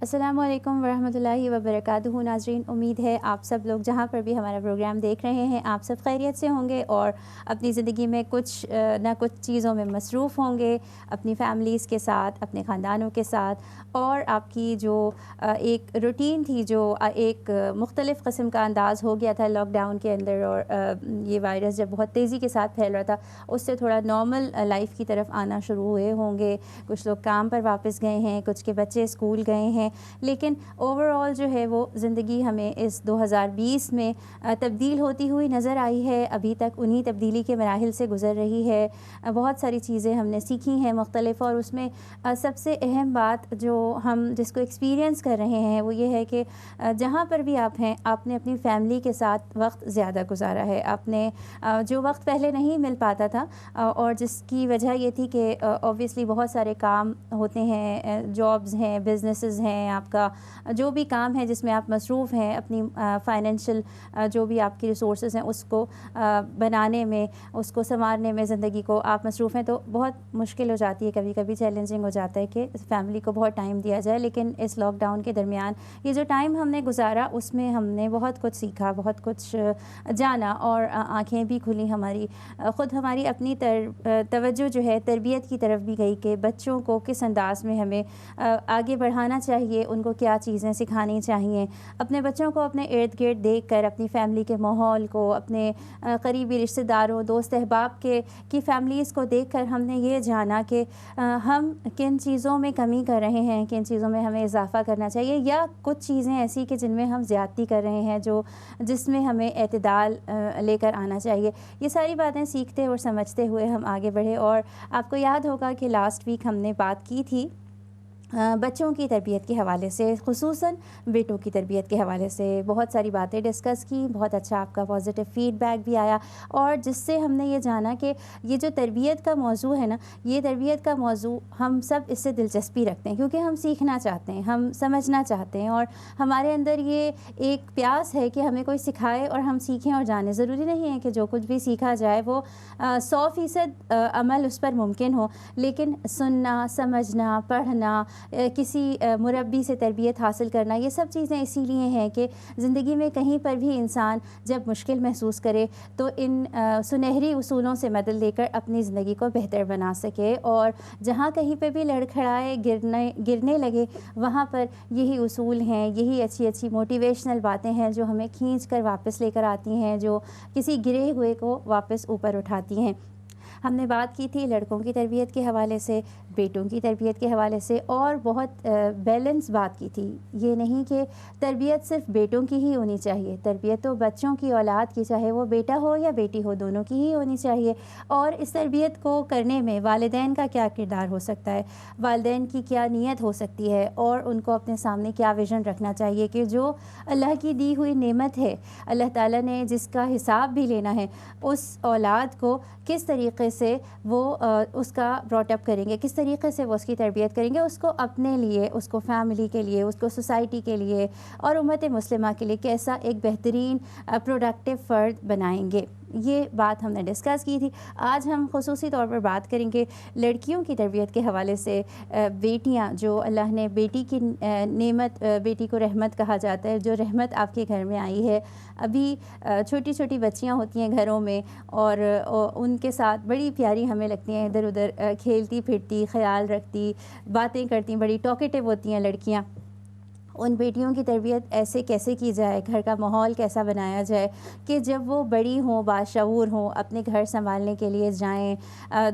السلام علیکم ورحمۃ اللہ وبرکاتہ ناظرین، امید ہے آپ سب لوگ جہاں پر بھی ہمارا پروگرام دیکھ رہے ہیں آپ سب خیریت سے ہوں گے اور اپنی زندگی میں کچھ نہ کچھ چیزوں میں مصروف ہوں گے، اپنی فیملیز کے ساتھ، اپنے خاندانوں کے ساتھ، اور آپ کی جو ایک روٹین تھی، جو ایک مختلف قسم کا انداز ہو گیا تھا لاک ڈاؤن کے اندر، اور یہ وائرس جب بہت تیزی کے ساتھ پھیل رہا تھا، اس سے تھوڑا نارمل لائف کی طرف آنا شروع ہوئے ہوں گے۔ کچھ لوگ کام پر واپس گئے ہیں، کچھ کے بچے اسکول گئے ہیں، لیکن اوور آل جو ہے وہ زندگی ہمیں اس 2020 میں تبدیل ہوتی ہوئی نظر آئی ہے، ابھی تک انہی تبدیلی کے مراحل سے گزر رہی ہے۔ بہت ساری چیزیں ہم نے سیکھی ہیں مختلف، اور اس میں سب سے اہم بات جو ہم جس کو ایکسپیرینس کر رہے ہیں وہ یہ ہے کہ جہاں پر بھی آپ ہیں، آپ نے اپنی فیملی کے ساتھ وقت زیادہ گزارا ہے۔ آپ نے جو وقت پہلے نہیں مل پاتا تھا، اور جس کی وجہ یہ تھی کہ اوبویسلی بہت سارے کام ہوتے ہیں، جابز ہیں، بزنسز ہیں، آپ کا جو بھی کام ہے جس میں آپ مصروف ہیں، اپنی فائنینشیل جو بھی آپ کی ریسورسز ہیں اس کو بنانے میں، اس کو سنوارنے میں، زندگی کو آپ مصروف ہیں، تو بہت مشکل ہو جاتی ہے، کبھی کبھی چیلنجنگ ہو جاتا ہے کہ فیملی کو بہت ٹائم دیا جائے۔ لیکن اس لاک ڈاؤن کے درمیان یہ جو ٹائم ہم نے گزارا، اس میں ہم نے بہت کچھ سیکھا، بہت کچھ جانا، اور آنکھیں بھی کھلی ہماری، خود ہماری اپنی توجہ جو ہے تربیت کی طرف بھی گئی کہ بچوں کو کس انداز میں ہمیں آگے بڑھانا چاہیے، ان کو کیا چیزیں سکھانی چاہیے۔ اپنے بچوں کو اپنے ارد گرد دیکھ کر، اپنی فیملی کے ماحول کو، اپنے قریبی رشتہ داروں، دوست احباب کی فیملیز کو دیکھ کر ہم نے یہ جانا کہ ہم کن چیزوں میں کمی کر رہے ہیں، کن چیزوں میں ہمیں اضافہ کرنا چاہیے، یا کچھ چیزیں ایسی کہ جن میں ہم زیادتی کر رہے ہیں، جس میں ہمیں اعتدال لے کر آنا چاہیے۔ یہ ساری باتیں سیکھتے اور سمجھتے ہوئے ہم آگے بڑھے، اور آپ کو یاد ہوگا کہ لاسٹ ویک ہم نے بات کی تھی بچوں کی تربیت کے حوالے سے، خصوصاً بیٹوں کی تربیت کے حوالے سے بہت ساری باتیں ڈسکس کی، بہت اچھا آپ کا پازیٹیو فیڈ بیک بھی آیا، اور جس سے ہم نے یہ جانا کہ یہ جو تربیت کا موضوع ہے نا، یہ تربیت کا موضوع ہم سب اس سے دلچسپی رکھتے ہیں، کیونکہ ہم سیکھنا چاہتے ہیں، ہم سمجھنا چاہتے ہیں، اور ہمارے اندر یہ ایک پیاس ہے کہ ہمیں کوئی سکھائے اور ہم سیکھیں اور جانیں۔ ضروری نہیں ہے کہ جو کچھ بھی سیکھا جائے وہ 100% عمل اس پر ممکن ہو، لیکن سننا، سمجھنا، پڑھنا، کسی مربی سے تربیت حاصل کرنا، یہ سب چیزیں اسی لیے ہیں کہ زندگی میں کہیں پر بھی انسان جب مشکل محسوس کرے تو ان سنہری اصولوں سے مدد لے کر اپنی زندگی کو بہتر بنا سکے، اور جہاں کہیں پہ بھی لڑکھڑائے، گرنے لگے، وہاں پر یہی اصول ہیں، یہی اچھی اچھی موٹیویشنل باتیں ہیں جو ہمیں کھینچ کر واپس لے کر آتی ہیں، جو کسی گرے ہوئے کو واپس اوپر اٹھاتی ہیں۔ ہم نے بات کی تھی لڑکوں کی تربیت کے حوالے سے، بیٹوں کی تربیت کے حوالے سے، اور بہت بیلنس بات کی تھی۔ یہ نہیں کہ تربیت صرف بیٹوں کی ہی ہونی چاہیے، تربیت تو بچوں کی، اولاد کی، چاہے وہ بیٹا ہو یا بیٹی ہو، دونوں کی ہی ہونی چاہیے۔ اور اس تربیت کو کرنے میں والدین کا کیا کردار ہو سکتا ہے، والدین کی کیا نیت ہو سکتی ہے، اور ان کو اپنے سامنے کیا ویژن رکھنا چاہیے کہ جو اللہ کی دی ہوئی نعمت ہے، اللہ تعالیٰ نے جس کا حساب بھی لینا ہے، اس اولاد کو کس طریقے سے وہ اس کا براٹ اپ کریں گے، کس طریقے سے وہ اس کی تربیت کریں گے، اس کو اپنے لیے، اس کو فیملی کے لیے، اس کو سوسائٹی کے لیے اور امت مسلمہ کے لیے کیسا ایک بہترین پروڈکٹیو فرد بنائیں گے۔ یہ بات ہم نے ڈسکس کی تھی۔ آج ہم خصوصی طور پر بات کریں گے لڑکیوں کی تربیت کے حوالے سے۔ بیٹیاں، جو اللہ نے بیٹی کی نعمت، بیٹی کو رحمت کہا جاتا ہے، جو رحمت آپ کے گھر میں آئی ہے، ابھی چھوٹی چھوٹی بچیاں ہوتی ہیں گھروں میں، اور ان کے ساتھ بڑی پیاری ہمیں لگتی ہیں، ادھر ادھر کھیلتی پھرتی، خیال رکھتی، باتیں کرتی، بڑی ٹاکیٹیو ہوتی ہیں لڑکیاں۔ ان بیٹیوں کی تربیت ایسے کیسے کی جائے، گھر کا ماحول کیسا بنایا جائے کہ جب وہ بڑی ہوں، باشعور ہوں، اپنے گھر سنبھالنے کے لیے جائیں،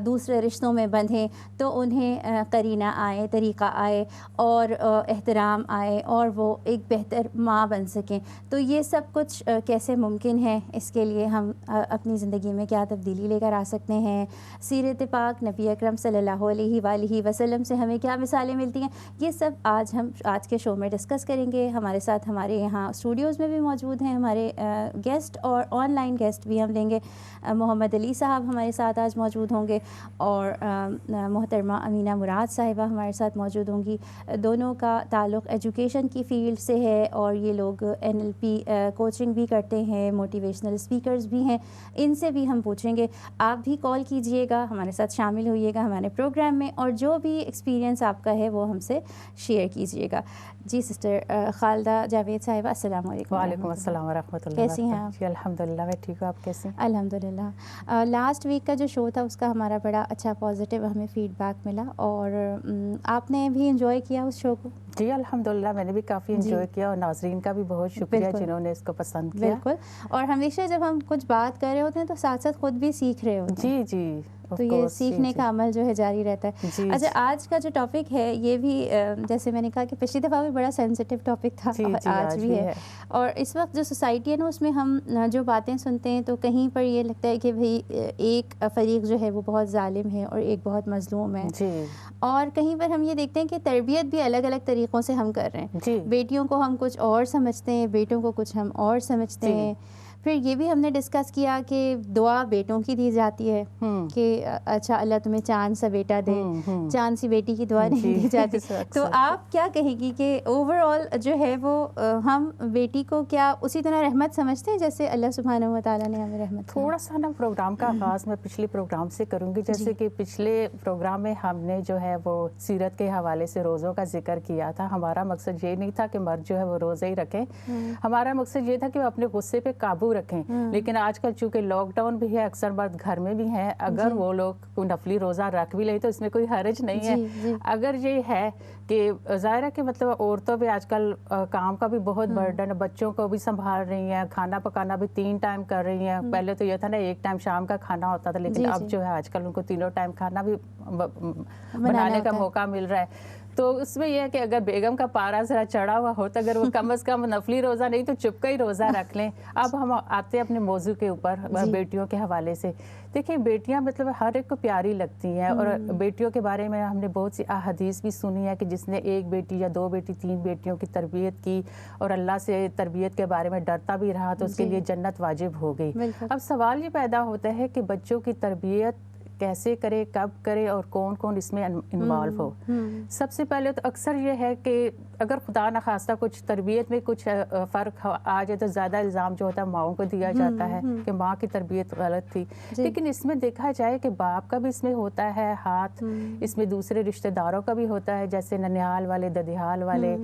دوسرے رشتوں میں بندھیں، تو انہیں قرینہ آئے، طریقہ آئے، اور احترام آئے، اور وہ ایک بہتر ماں بن سکیں۔ تو یہ سب کچھ کیسے ممکن ہے، اس کے لیے ہم اپنی زندگی میں کیا تبدیلی لے کر آ سکتے ہیں، سیرت پاک نبی اکرم صلی اللہ علیہ وآلہ وسلم سے ہمیں کیا مثالیں ملتی ہیں، یہ سب آج ہم آج کے شو میں ڈسکس ڈسکس کریں گے. ہمارے ساتھ ہمارے یہاں اسٹوڈیوز میں بھی موجود ہیں ہمارے گیسٹ, اور آن لائن گیسٹ بھی ہم لیں گے. محمد علی صاحب ہمارے ساتھ آج موجود ہوں گے, اور محترمہ امینہ مراد صاحبہ ہمارے ساتھ موجود ہوں گی. دونوں کا تعلق ایجوکیشن کی فیلڈ سے ہے, اور یہ لوگ NLP کوچنگ بھی کرتے ہیں, موٹیویشنل اسپیکرز بھی ہیں. ان سے بھی ہم پوچھیں گے. آپ بھی کال کیجئے گا, ہمارے ساتھ شامل ہوئیے گا ہمارے پروگرام میں, اور جو بھی ایکسپیرینس آپ کا ہے وہ ہم سے شیئر کیجئے گا. جی سسٹر خالدہ جاوید صاحبہ, السلام علیکم. وعلیکم السلام ورحمۃ اللہ. کیسی ہیں آپ؟ جی الحمد للہ میں ٹھیک ہوں, آپ کیسی ہیں؟ الحمد للہ. لاسٹ ویک کا جو شو تھا اس کا ہمارا بڑا اچھا پازیٹیو ہمیں فیڈ بیک ملا, اور آپ نے بھی انجوائے کیا اس شو کو؟ جی الحمد للہ میں نے بھی کافی انجوائے کیا, اور ناظرین کا بھی بہت شکریہ جنہوں نے اس کو پسند کیا. بالکل, اور ہمیشہ جب ہم کچھ بات کر رہے ہوتے ہیں تو ساتھ ساتھ خود بھی سیکھ رہے ہوتے ہیں. جی جی, تو یہ سیکھنے کا عمل جو ہے جاری رہتا ہے. اچھا, آج کا جو ٹاپک ہے یہ بھی جیسے میں نے کہا کہ پچھلی دفعہ بھی بڑا سینسیٹیو ٹاپک تھا, اور آج بھی ہے. اور اس وقت جو سوسائٹی ہے نا اس میں ہم جو باتیں سنتے ہیں تو کہیں پر یہ لگتا ہے کہ بھئی ایک فریق جو ہے وہ بہت ظالم ہے اور ایک بہت مظلوم ہے, اور کہیں پر ہم یہ دیکھتے ہیں کہ تربیت بھی الگ الگ طریقوں سے ہم کر رہے ہیں. بیٹیوں کو ہم کچھ اور سمجھتے ہیں, بیٹوں کو کچھ ہم اور سمجھتے ہیں. پھر یہ بھی ہم نے ڈسکس کیا کہ دعا بیٹوں کی دی جاتی ہے کہ اچھا اللہ تمہیں چاند سا بیٹا دے, چاند سی بیٹی کی دعا نہیں دی جاتی. تو آپ کیا کہیں گی کہ اوور آل جو ہے وہ ہم بیٹی کو کیا اسی طرح رحمت سمجھتے ہیں جیسے اللہ سبحانہ و تعالیٰ نے ہمیں رحمت؟ تھوڑا سا نا پروگرام کا آغاز میں پچھلے پروگرام سے کروں گی. جیسے کہ پچھلے پروگرام میں ہم نے جو ہے وہ سیرت کے حوالے سے روزوں کا ذکر کیا تھا. ہمارا مقصد یہ نہیں تھا کہ مرد جو ہے وہ روزے ہی رکھیں, ہمارا مقصد یہ تھا کہ وہ اپنے غصے پہ قابو رکھیں. لیکن آج کل چونکہ لاک ڈاؤن بھی ہے, اکثر مرد گھر میں بھی ہیں, اگر وہ لوگ کوئی نفلی روزہ رکھ بھی لیں تو اس میں کوئی حرج نہیں ہے. اگر یہ ہے کہ ظاہر ہے کہ مطلب عورتوں بھی آج کل کام کا بھی بہت برڈن, بچوں کو بھی سنبھال رہی ہیں, کھانا پکانا بھی 3 ٹائم کر رہی ہیں. پہلے تو یہ تھا نا 1 ٹائم شام کا کھانا ہوتا تھا, لیکن اب جو ہے آج کل ان کو 3 ٹائم کھانا بھی بنانے کا موقع مل رہا ہے. تو اس میں یہ ہے کہ اگر بیگم کا پارا ذرا چڑھا ہوا ہو تو اگر وہ کم از کم نفلی روزہ نہیں تو چپکا ہی روزہ رکھ لیں. اب ہم آتے ہیں اپنے موضوع کے اوپر بیٹیوں کے حوالے سے. دیکھیں بیٹیاں مطلب ہر ایک کو پیاری لگتی ہیں, اور بیٹیوں کے بارے میں ہم نے بہت سی احادیث بھی سنی ہے کہ جس نے 1 بیٹی یا 2 بیٹی 3 بیٹیوں کی تربیت کی اور اللہ سے تربیت کے بارے میں ڈرتا بھی رہا تو اس کے لیے جنت واجب ہو گئی. اب سوال یہ پیدا ہوتا ہے کہ بچوں کی تربیت کیسے کرے, کب کرے, اور کون کون اس میں انوالو ہو. سب سے پہلے تو اکثر یہ ہے کہ اگر خدا نخواستہ کچھ تربیت میں کچھ فرق آ جائے تو زیادہ الزام جو ہوتا ہے ماؤں کو دیا جاتا ہے کہ ماں کی تربیت غلط تھی. لیکن اس میں دیکھا جائے کہ باپ کا بھی اس میں ہوتا ہے ہاتھ, اس میں دوسرے رشتہ داروں کا بھی ہوتا ہے جیسے ننیال والے, ددیال والے.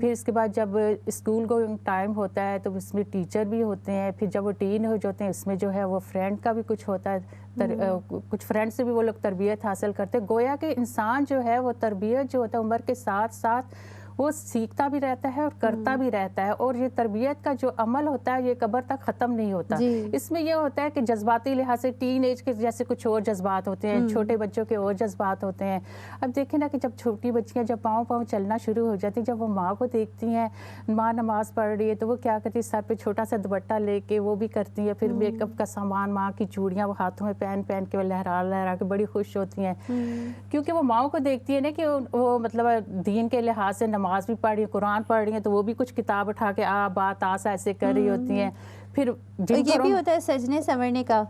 پھر اس کے بعد جب اسکول گوئنگ ٹائم ہوتا ہے تو اس میں ٹیچر بھی ہوتے ہیں. پھر جب وہ ٹین ایج ہوتے ہیں اس میں جو ہے وہ فرینڈ کا بھی کچھ ہوتا ہے, کچھ فرینڈ سے بھی وہ لوگ تربیت حاصل کرتے. گویا کہ انسان جو ہے وہ تربیت جو ہوتا ہے عمر کے ساتھ ساتھ وہ سیکھتا بھی رہتا ہے اور کرتا بھی رہتا ہے. اور یہ تربیت کا جو عمل ہوتا ہے یہ قبر تک ختم نہیں ہوتا. اس میں یہ ہوتا ہے کہ جذباتی لحاظ سے ٹین ایج کے جیسے کچھ اور جذبات ہوتے ہیں, چھوٹے بچوں کے اور جذبات ہوتے ہیں. اب دیکھیں نا کہ جب چھوٹی بچیاں جب پاؤں چلنا شروع ہو جاتی, جب وہ ماں کو دیکھتی ہیں ماں نماز پڑھ رہی ہے تو وہ کیا کرتی ہے, سر پہ چھوٹا سا دوپٹہ لے کے وہ بھی کرتی ہے. پھر میک اپ کا سامان, ماں کی چوڑیاں وہ ہاتھوں میں پہن کے وہ لہرا کے بڑی خوش ہوتی ہیں, کیونکہ وہ ماں کو دیکھتی ہے نا کہ وہ مطلب دین کے لحاظ سے نماز بھی پڑھ رہی ہے, قرآن پڑھ رہی ہیں, تو وہ بھی کچھ کتاب اٹھا کے بات آسا ایسے کر رہی ہوتی ہیں. پھر یہ بھی ہوتا ہے سجنے سنورنے کا,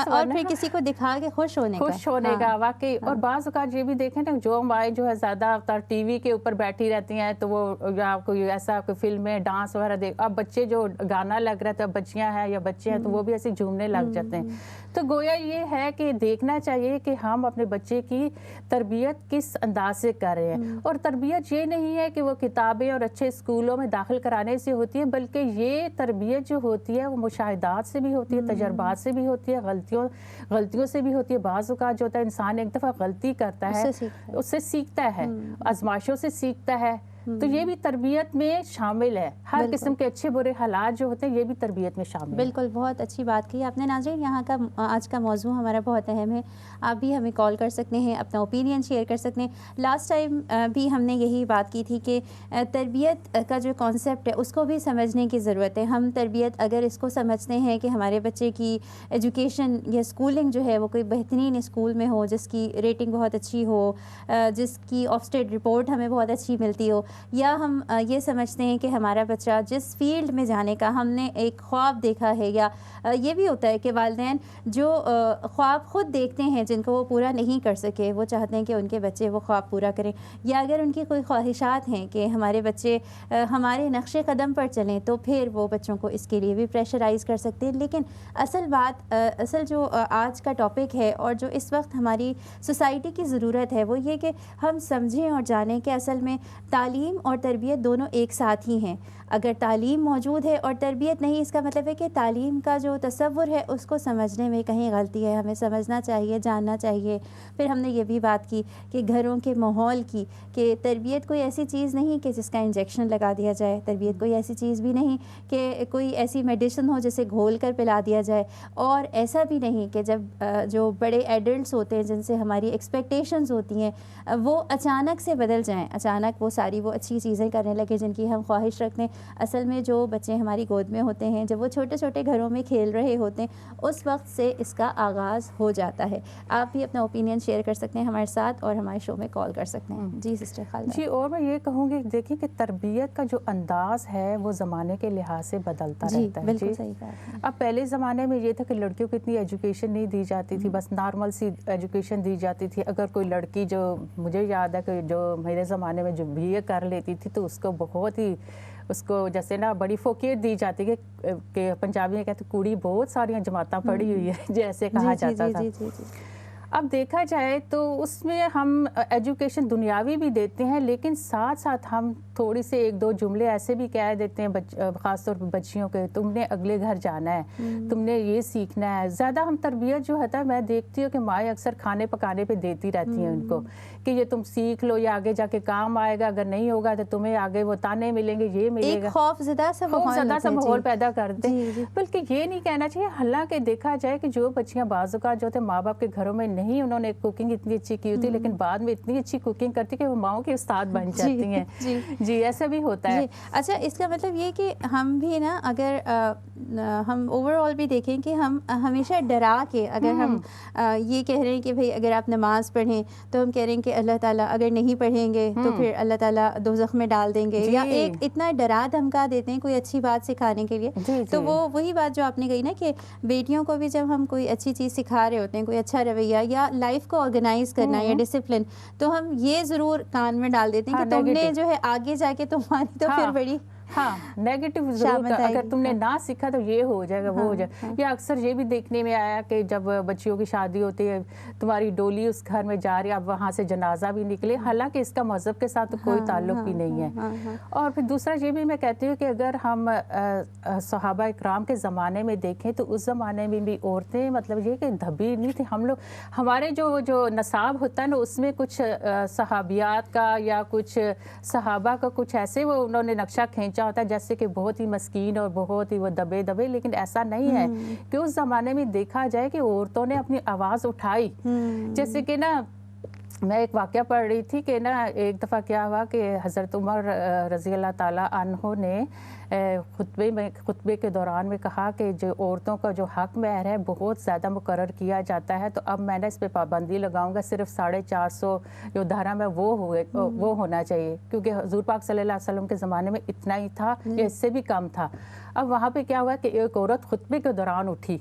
اور پھر کسی کو دکھا کے خوش ہونے کا واقعی. اور بعض اوقات یہ بھی دیکھیں نا جو مائیں جو ہے زیادہ ٹی وی کے اوپر بیٹھی رہتی ہیں تو وہ یا کوئی ایسا کوئی فلمیں ڈانس وغیرہ دیکھ, اب بچے جو گانا لگ رہا تھا, بچیاں ہیں یا بچے ہیں تو وہ بھی ایسے جھومنے لگ جاتے ہیں. تو گویا یہ ہے کہ دیکھنا چاہیے کہ ہم اپنے بچے کی تربیت کس انداز سے کر رہے ہیں. اور تربیت یہ نہیں ہے کہ وہ کتابیں اور اچھے اسکولوں میں داخل کرانے سے ہوتی ہے, بلکہ یہ تربیت جو ہوتی ہے وہ مشاہدات سے بھی ہوتی ہے, تجربات سے بھی ہوتی ہے, غلطیوں سے بھی ہوتی ہے. بعض اوقات جو ہوتا ہے انسان ایک دفعہ غلطی کرتا ہے اس سے سیکھتا ہے, آزمائشوں سے سیکھتا ہے. تو یہ بھی تربیت میں شامل ہے. ہر قسم کے اچھے برے حالات جو ہوتے ہیں یہ بھی تربیت میں شامل ہے. بالکل, بہت اچھی بات کی آپ نے. ناظرین, یہاں کا آج کا موضوع ہمارا بہت اہم ہے. آپ بھی ہمیں کال کر سکتے ہیں, اپنا اوپینین شیئر کر سکتے ہیں. لاسٹ ٹائم بھی ہم نے یہی بات کی تھی کہ تربیت کا جو کانسیپٹ ہے اس کو بھی سمجھنے کی ضرورت ہے. ہم تربیت اگر اس کو سمجھتے ہیں کہ ہمارے بچے کی ایجوکیشن یا اسکولنگ جو ہے وہ کوئی بہترین اسکول میں ہو, جس کی ریٹنگ بہت اچھی ہو, جس کی آف اسٹیٹ رپورٹ ہمیں بہت اچھی ملتی ہو, یا ہم یہ سمجھتے ہیں کہ ہمارا بچہ جس فیلڈ میں جانے کا ہم نے ایک خواب دیکھا ہے، یا یہ بھی ہوتا ہے کہ والدین جو خواب خود دیکھتے ہیں جن کو وہ پورا نہیں کر سکے، وہ چاہتے ہیں کہ ان کے بچے وہ خواب پورا کریں، یا اگر ان کی کوئی خواہشات ہیں کہ ہمارے بچے ہمارے نقش قدم پر چلیں تو پھر وہ بچوں کو اس کے لیے بھی پریشرائز کر سکتے ہیں۔ لیکن اصل جو آج کا ٹاپک ہے اور جو اس وقت ہماری سوسائٹی کی ضرورت ہے وہ یہ کہ ہم سمجھیں اور جانیں کہ اصل میں تعلیم اور تربیت دونوں ایک ساتھ ہی ہیں۔ اگر تعلیم موجود ہے اور تربیت نہیں، اس کا مطلب ہے کہ تعلیم کا جو تصور ہے اس کو سمجھنے میں کہیں غلطی ہے، ہمیں سمجھنا چاہیے، جاننا چاہیے۔ پھر ہم نے یہ بھی بات کی کہ گھروں کے ماحول کی، کہ تربیت کوئی ایسی چیز نہیں کہ جس کا انجیکشن لگا دیا جائے، تربیت کوئی ایسی چیز بھی نہیں کہ کوئی ایسی میڈیسن ہو جسے گھول کر پلا دیا جائے، اور ایسا بھی نہیں کہ جب جو بڑے ایڈلٹس ہوتے ہیں جن سے ہماری ایکسپیکٹیشنز ہوتی ہیں وہ اچانک سے بدل جائیں، اچانک وہ ساری وہ اچھی چیزیں کرنے لگے جن کی ہم خواہش رکھتے ہیں۔ اصل میں جو بچے ہماری گود میں ہوتے ہیں، جب وہ چھوٹے چھوٹے گھروں میں کھیل رہے ہوتے ہیں، اس وقت سے اس کا آغاز ہو جاتا ہے۔ آپ بھی اپنا اوپینین شیئر کر سکتے ہیں ہمارے ساتھ اور ہمارے شو میں کال کر سکتے ہیں۔ جی سسٹر خالدہ جی، اور میں یہ کہوں گی دیکھیں کہ تربیت کا جو انداز ہے وہ زمانے کے لحاظ سے بدلتا رہتا ہے۔ بالکل صحیح کہا۔ اب پہلے زمانے میں یہ تھا کہ لڑکیوں کو اتنی ایجوکیشن نہیں دی جاتی تھی، بس نارمل سی ایجوکیشن دی جاتی تھی۔ اگر کوئی لڑکی، جو مجھے یاد ہے کہ جو میرے زمانے میں جو بی اے کر لیتی تھی تو اس کو بہت ہی، اس کو جیسے نا بڑی فوقیت دی جاتی کہ پنجابی میں کہتے کوڑی بہت ساری جماعتیں پڑھی ہوئی ہے، جیسے کہا جاتا تھا۔ اب دیکھا جائے تو اس میں ہم ایجوکیشن دنیاوی بھی دیتے ہیں، لیکن ساتھ ساتھ ہم تھوڑی سے ایک دو جملے ایسے بھی کہہ دیتے ہیں خاص طور پر بچیوں کے، تم نے اگلے گھر جانا ہے، تم نے یہ سیکھنا ہے۔ زیادہ ہم تربیت جو ہوتا ہے، میں دیکھتی ہوں کہ مائیں اکثر کھانے پکانے پہ دیتی رہتی ہیں ان کو کہ یہ تم سیکھ لو، یہ آگے جا کے کام آئے گا، اگر نہیں ہوگا تو تمہیں آگے وہ تانے ملیں گے، یہ ملے گا، ایک خوف زدہ سا ماحول پیدا کرتے ہیں۔ بلکہ یہ نہیں کہنا چاہیے، حالانکہ دیکھا جائے کہ جو بچیاں بعض اوقات جو تھے ماں باپ کے گھروں میں نہیں انہوں نے کوکنگ اتنی اچھی کی ہوتی، لیکن بعد میں اتنی اچھی کوکنگ کرتی کہ وہ ماؤں کے استاد بن جاتی ہیں۔ جی، ایسا بھی ہوتا ہے۔ اچھا، اس کا مطلب یہ کہ ہم بھی نا، اگر ہم اوور آل بھی دیکھیں کہ ہم ہمیشہ ڈرا کے، اگر ہم یہ کہہ رہے ہیں کہ بھئی اگر آپ نماز پڑھیں تو ہم کہہ رہے ہیں کہ اللہ تعالیٰ اگر نہیں پڑھیں گے تو پھر اللہ تعالیٰ دوزخ میں ڈال دیں گے، یا ایک اتنا ڈرا دھمکا دیتے ہیں کوئی اچھی بات سکھانے کے لیے۔ تو وہی بات جو آپ نے کہی نا کہ بیٹیوں کو بھی جب ہم کوئی اچھی چیز سکھا رہے ہوتے ہیں، کوئی اچھا رویہ یا لائف کو آرگنائز کرنا یا ڈسپلن، تو ہم یہ ضرور کان میں ڈال دیتے ہیں کہ تم نے جو ہے آگے جا کے تمہاری تو پھر بڑی نیگیٹو ضرور، اگر تم نے نہ سیکھا تو یہ ہو جائے گا، وہ ہو جائے گا۔ یا اکثر یہ بھی دیکھنے میں آیا کہ جب بچیوں کی شادی ہوتی ہے، تمہاری ڈولی اس گھر میں جا رہی ہے، اب وہاں سے جنازہ بھی نکلے، حالانکہ اس کا مذہب کے ساتھ کوئی تعلق بھی نہیں ہے۔ اور پھر دوسرا یہ بھی میں کہتی ہوں کہ اگر ہم صحابہ اکرام کے زمانے میں دیکھیں تو اس زمانے میں بھی عورتیں مطلب یہ کہ دھبی نہیں تھی۔ ہم لوگ، ہمارے جو نصاب ہوتا ہے نا، اس میں کچھ صحابیات کا یا کچھ صحابہ کا کچھ ایسے وہ انہوں نے نقشہ کھینچا ہوتا ہے جیسے کہ بہت ہی مسکین اور بہت ہی وہ دبے، لیکن ایسا نہیں ہے کہ اس زمانے میں دیکھا جائے کہ عورتوں نے اپنی آواز اٹھائی۔ جیسے کہ نا، میں ایک واقعہ پڑھ رہی تھی کہ نا ایک دفعہ کیا ہوا کہ حضرت عمر رضی اللہ تعالیٰ عنہ نے خطبے کے دوران میں کہا کہ جو عورتوں کا جو حق مہر ہے بہت زیادہ مقرر کیا جاتا ہے، تو اب میں نے اس پہ پابندی لگاؤں گا، صرف 450 جو دھرم ہے وہ ہونا چاہیے، کیونکہ حضور پاک صلی اللہ علیہ وسلم کے زمانے میں اتنا ہی تھا یا اس سے بھی کم تھا۔ اب وہاں پہ کیا ہوا کہ ایک عورت خطبے کے دوران اٹھی،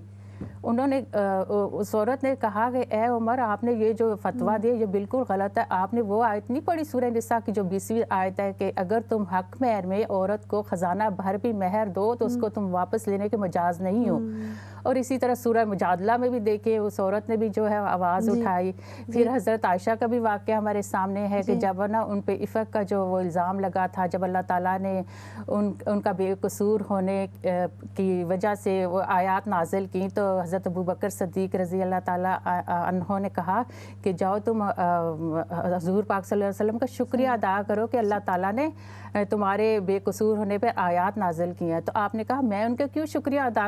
انہوں نے اس عورت نے کہا کہ اے عمر، آپ نے یہ جو فتویٰ دیا یہ بالکل غلط ہے۔ آپ نے وہ آیت نہیں پڑھی سورہ نساء کی جو 20ویں آیت ہے کہ اگر تم حق مہر میں عورت کو خزانہ بھر بھی مہر دو تو اس کو تم واپس لینے کے مجاز نہیں ہو۔ اور اسی طرح سورہ مجادلہ میں بھی دیکھیں اس عورت نے بھی جو ہے آواز اٹھائی۔ پھر حضرت عائشہ کا بھی واقعہ ہمارے سامنے ہے کہ جب نا ان پہ عفت کا جو وہ الزام لگا تھا، جب اللہ تعالیٰ نے ان کا بے قصور ہونے کی وجہ سے وہ آیات نازل کی، تو حضرت ابوبکر صدیق رضی اللہ تعالیٰ عنہ نے کہا کہ جاؤ تم حضور پاک صلی اللہ علیہ وسلم کا شکریہ ادا کرو کہ اللہ تعالیٰ نے تمہارے بے قصور ہونے پہ آیات نازل کی ہیں۔ تو آپ نے کہا میں ان کا کیوں شکریہ ادا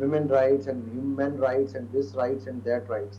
women rights and human rights and this rights and that rights।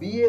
BA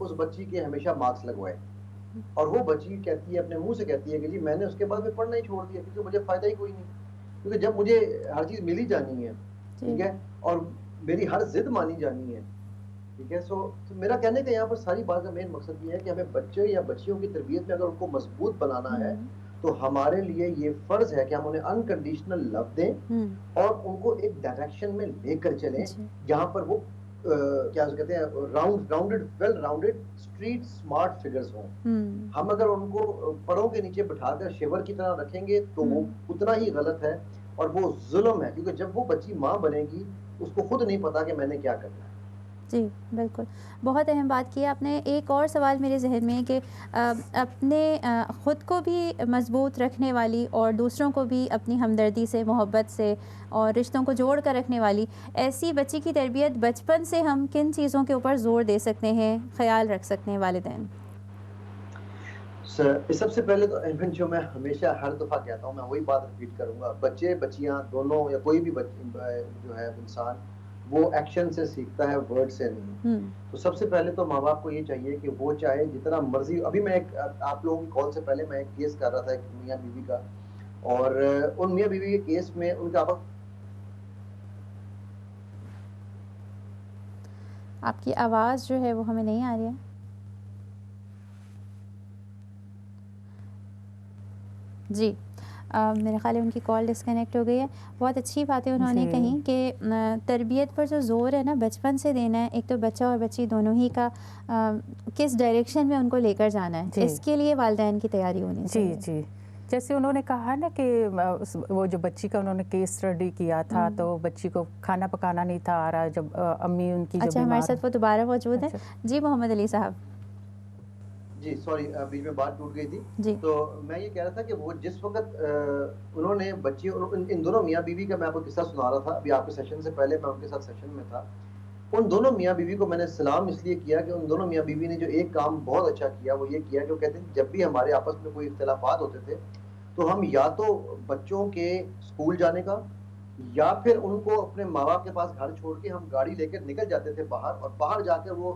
اس بچی کے ہمیشہ مارکس لگوائے، اور وہ بچی کہتی ہے اپنے منہ سے کہتی ہے کہ جی میں نے اس کے بعد میں پڑھنا ہی چھوڑ دیا کیونکہ مجھے فائدہ ہی کوئی نہیں، کیونکہ جب مجھے ہر چیز مل ہی جانی ہے، ٹھیک ہے، اور میری ہر ضد مانی جانی ہے، ٹھیک ہے. سو میرا کہنے کا یہاں پر ساری بات کا مین مقصد یہ ہے کہ ہمیں بچے یا بچیوں کی تربیت میں اگر ان کو مضبوط بنانا ہے تو ہمارے لیے یہ فرض ہے کہ ہم انہیں انکنڈیشنل لو دیں اور ان کو ایک ڈائریکشن میں لے کر چلیں جہاں پر وہ کیا کہتے ہیں rounded well rounded straight smart figures ہوں. ہم اگر ان کو پڑوں کے نیچے بٹھا کر شیور کی طرح رکھیں گے تو وہ اتنا ہی غلط ہے اور وہ ظلم ہے، کیونکہ جب وہ بچی ماں بنے گی اس کو خود نہیں پتا کہ میں نے کیا کرنا ہے. جی بالکل، بہت اہم بات کی آپ نے. ایک اور سوال میرے ذہن میں ہے کہ اپنے خود کو بھی مضبوط رکھنے والی اور دوسروں کو بھی اپنی ہمدردی سے، محبت سے اور رشتوں کو جوڑ کر رکھنے والی ایسی بچی کی تربیت بچپن سے ہم کن چیزوں کے اوپر زور دے سکتے ہیں، خیال رکھ سکتے ہیں والدین؟ سب سے پہلے تو ایون جو میں ہمیشہ ہر دفعہ کہتا ہوں، میں وہی بات ریپیٹ کروں گا، بچے بچیاں دونوں یا کوئی بھی جو ہے انسان وہ ایکشن سے سیکھتا ہے، ورڈ سے نہیں. تو سب سے پہلے تو ماں باپ کو یہ چاہیے کہ وہ چاہے جتنا مرضی. ابھی میں ایک آپ لوگوں کی کال سے پہلے میں ایک کیس کر رہا تھا ایک میاں بیوی کا، اور ان میاں بیوی کے کیس میں ان کا آپ کی آواز جو ہے وہ ہمیں نہیں آ رہی ہے. جی میرے خیال ہے ان کی کال ڈسکنیکٹ ہو گئی ہے. بہت اچھی باتیں انہوں نے کہیں کہ تربیت پر جو زور ہے نا بچپن سے دینا ہے. ایک تو بچہ اور بچی دونوں ہی کا کس ڈائریکشن میں ان کو لے کر جانا ہے، اس کے لیے والدین کی تیاری ہونی چاہیے. جی جیسے انہوں نے کہا نا کہ وہ جو بچی کا انہوں نے کیس اسٹڈی کیا تھا تو بچی کو کھانا پکانا نہیں تھا آ رہا جب امی ان کی اچھا ہمارے ساتھ وہ دوبارہ موجود ہیں. جی محمد علی صاحب. جی سوری بیچ میں بات ٹوٹ گئی تھی. جی تو میں یہ کہہ رہا تھا کہ وہ جس وقت انہوں نے بچی ان دونوں میاں بیوی کا میں آپ کو قصہ سنا رہا تھا ابھی آپ کے سیشن سے پہلے، میں ان کے ساتھ سیشن میں تھا. ان دونوں میاں بیوی کو میں نے سلام اس لیے کیا کہ ان دونوں میاں بیوی نے جو ایک کام بہت اچھا کیا وہ یہ کیا کہ وہ کہتے ہیں جب بھی ہمارے آپس میں کوئی اختلافات ہوتے تھے تو ہم یا تو بچوں کے اسکول جانے کا یا پھر ان کو اپنے ماں باپ کے پاس گھر چھوڑ کے ہم گاڑی لے کر نکل جاتے تھے باہر، اور باہر جا کر وہ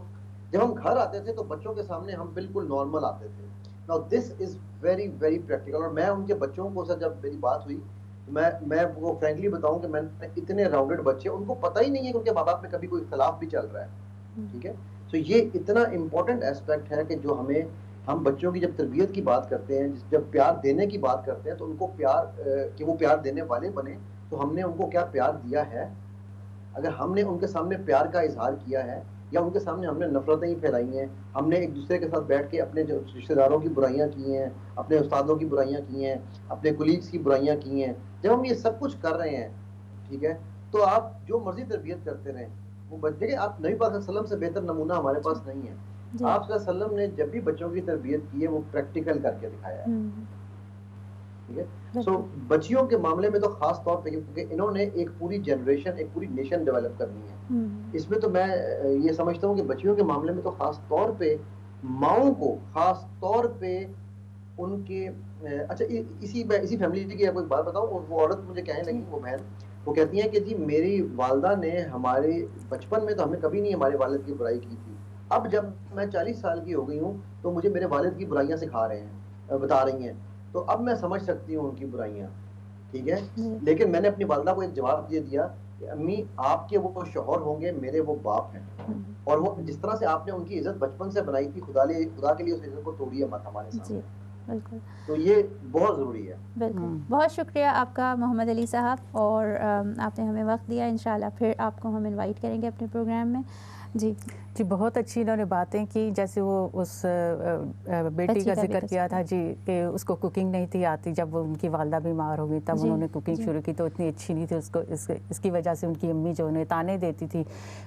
جب ہم گھر آتے تھے تو بچوں کے سامنے ہم بالکل نارمل آتے تھے. Now this is very very practical. اور میں ان کے بچوں کو سے جب میری بات ہوئی میں وہ فرینکلی بتاؤں کہ میں نے اتنے راؤنڈڈ بچے، ان کو پتہ ہی نہیں ہے کہ ان کے ماں باپ میں کبھی کوئی اختلاف بھی چل رہا ہے، ٹھیک ہے. تو یہ اتنا امپورٹنٹ ایسپیکٹ ہے کہ جو ہم بچوں کی جب تربیت کی بات کرتے ہیں، جب پیار دینے کی بات کرتے ہیں تو ان کو پیار کہ وہ پیار دینے والے بنے، تو ہم نے ان کو کیا پیار دیا ہے. اگر ہم نے ان کے سامنے پیار کا اظہار کیا ہے یا ان کے سامنے ہم نے نفرتیں ہی پھیلائی ہیں، ہم نے ایک دوسرے کے ساتھ بیٹھ کے اپنے جو رشتہ داروں کی برائیاں کی ہیں، اپنے استادوں کی برائیاں کی ہیں، اپنے کولیگس کی برائیاں کی ہیں، جب ہم یہ سب کچھ کر رہے ہیں، ٹھیک ہے، تو آپ جو مرضی تربیت کرتے رہیں وہ بچے کے آپ نبی پاک صلی اللہ علیہ وسلم سے بہتر نمونہ ہمارے پاس نہیں ہے. آپ صلی اللہ علیہ وسلم نے جب بھی بچوں کی تربیت کی ہے وہ پریکٹیکل کر کے دکھایا ہے، ٹھیک ہے. سو بچیوں کے معاملے میں تو خاص طور پہ کیونکہ انہوں نے ایک پوری جنریشن، ایک پوری نیشن ڈیولپ کرنی ہے، اس میں تو میں یہ سمجھتا ہوں کہ بچیوں کے معاملے میں تو خاص طور پہ ماؤں کو خاص طور پہ ان کے اچھا اسی فیملی کی آپ کو ایک بات بتاؤں. وہ عورت مجھے کہنے لگی، وہ بہن، وہ کہتی ہیں کہ جی میری والدہ نے ہمارے بچپن میں تو ہمیں کبھی نہیں ہمارے والد کی برائی کی تھی، اب جب میں 40 سال کی ہو گئی ہوں تو مجھے میرے والد کی برائیاں سکھا رہے ہیں، بتا رہی ہیں، تو اب میں سمجھ سکتی ہوں ان کی برائیاں، ٹھیک ہے. لیکن میں نے اپنی والدہ کو ایک جواب یہ دیا کہ امی آپ کے وہ شوہر ہوں گے، میرے وہ باپ ہیں، اور وہ جس طرح سے آپ نے ان کی عزت بچپن سے بنائی تھی، خدا کے لیے اس عزت کو توڑیے مت ہمارے سامنے. بالکل، تو یہ بہت ضروری ہے. بالکل. بہت شکریہ آپ کا محمد علی صاحب، اور آپ نے ہمیں وقت دیا. انشاءاللہ پھر آپ کو ہم انوائٹ کریں گے اپنے پروگرام میں. جی بہت اچھی انہوں نے باتیں کی. جیسے وہ اس بیٹی کا ذکر کیا تھا جی کہ اس کو کوکنگ نہیں تھی آتی، جب وہ ان کی والدہ بیمار ہو گئی تب انہوں نے کوکنگ شروع کی تو اتنی اچھی نہیں تھی اس کو، اس کی وجہ سے ان کی امی جو انہیں تانے دیتی تھی.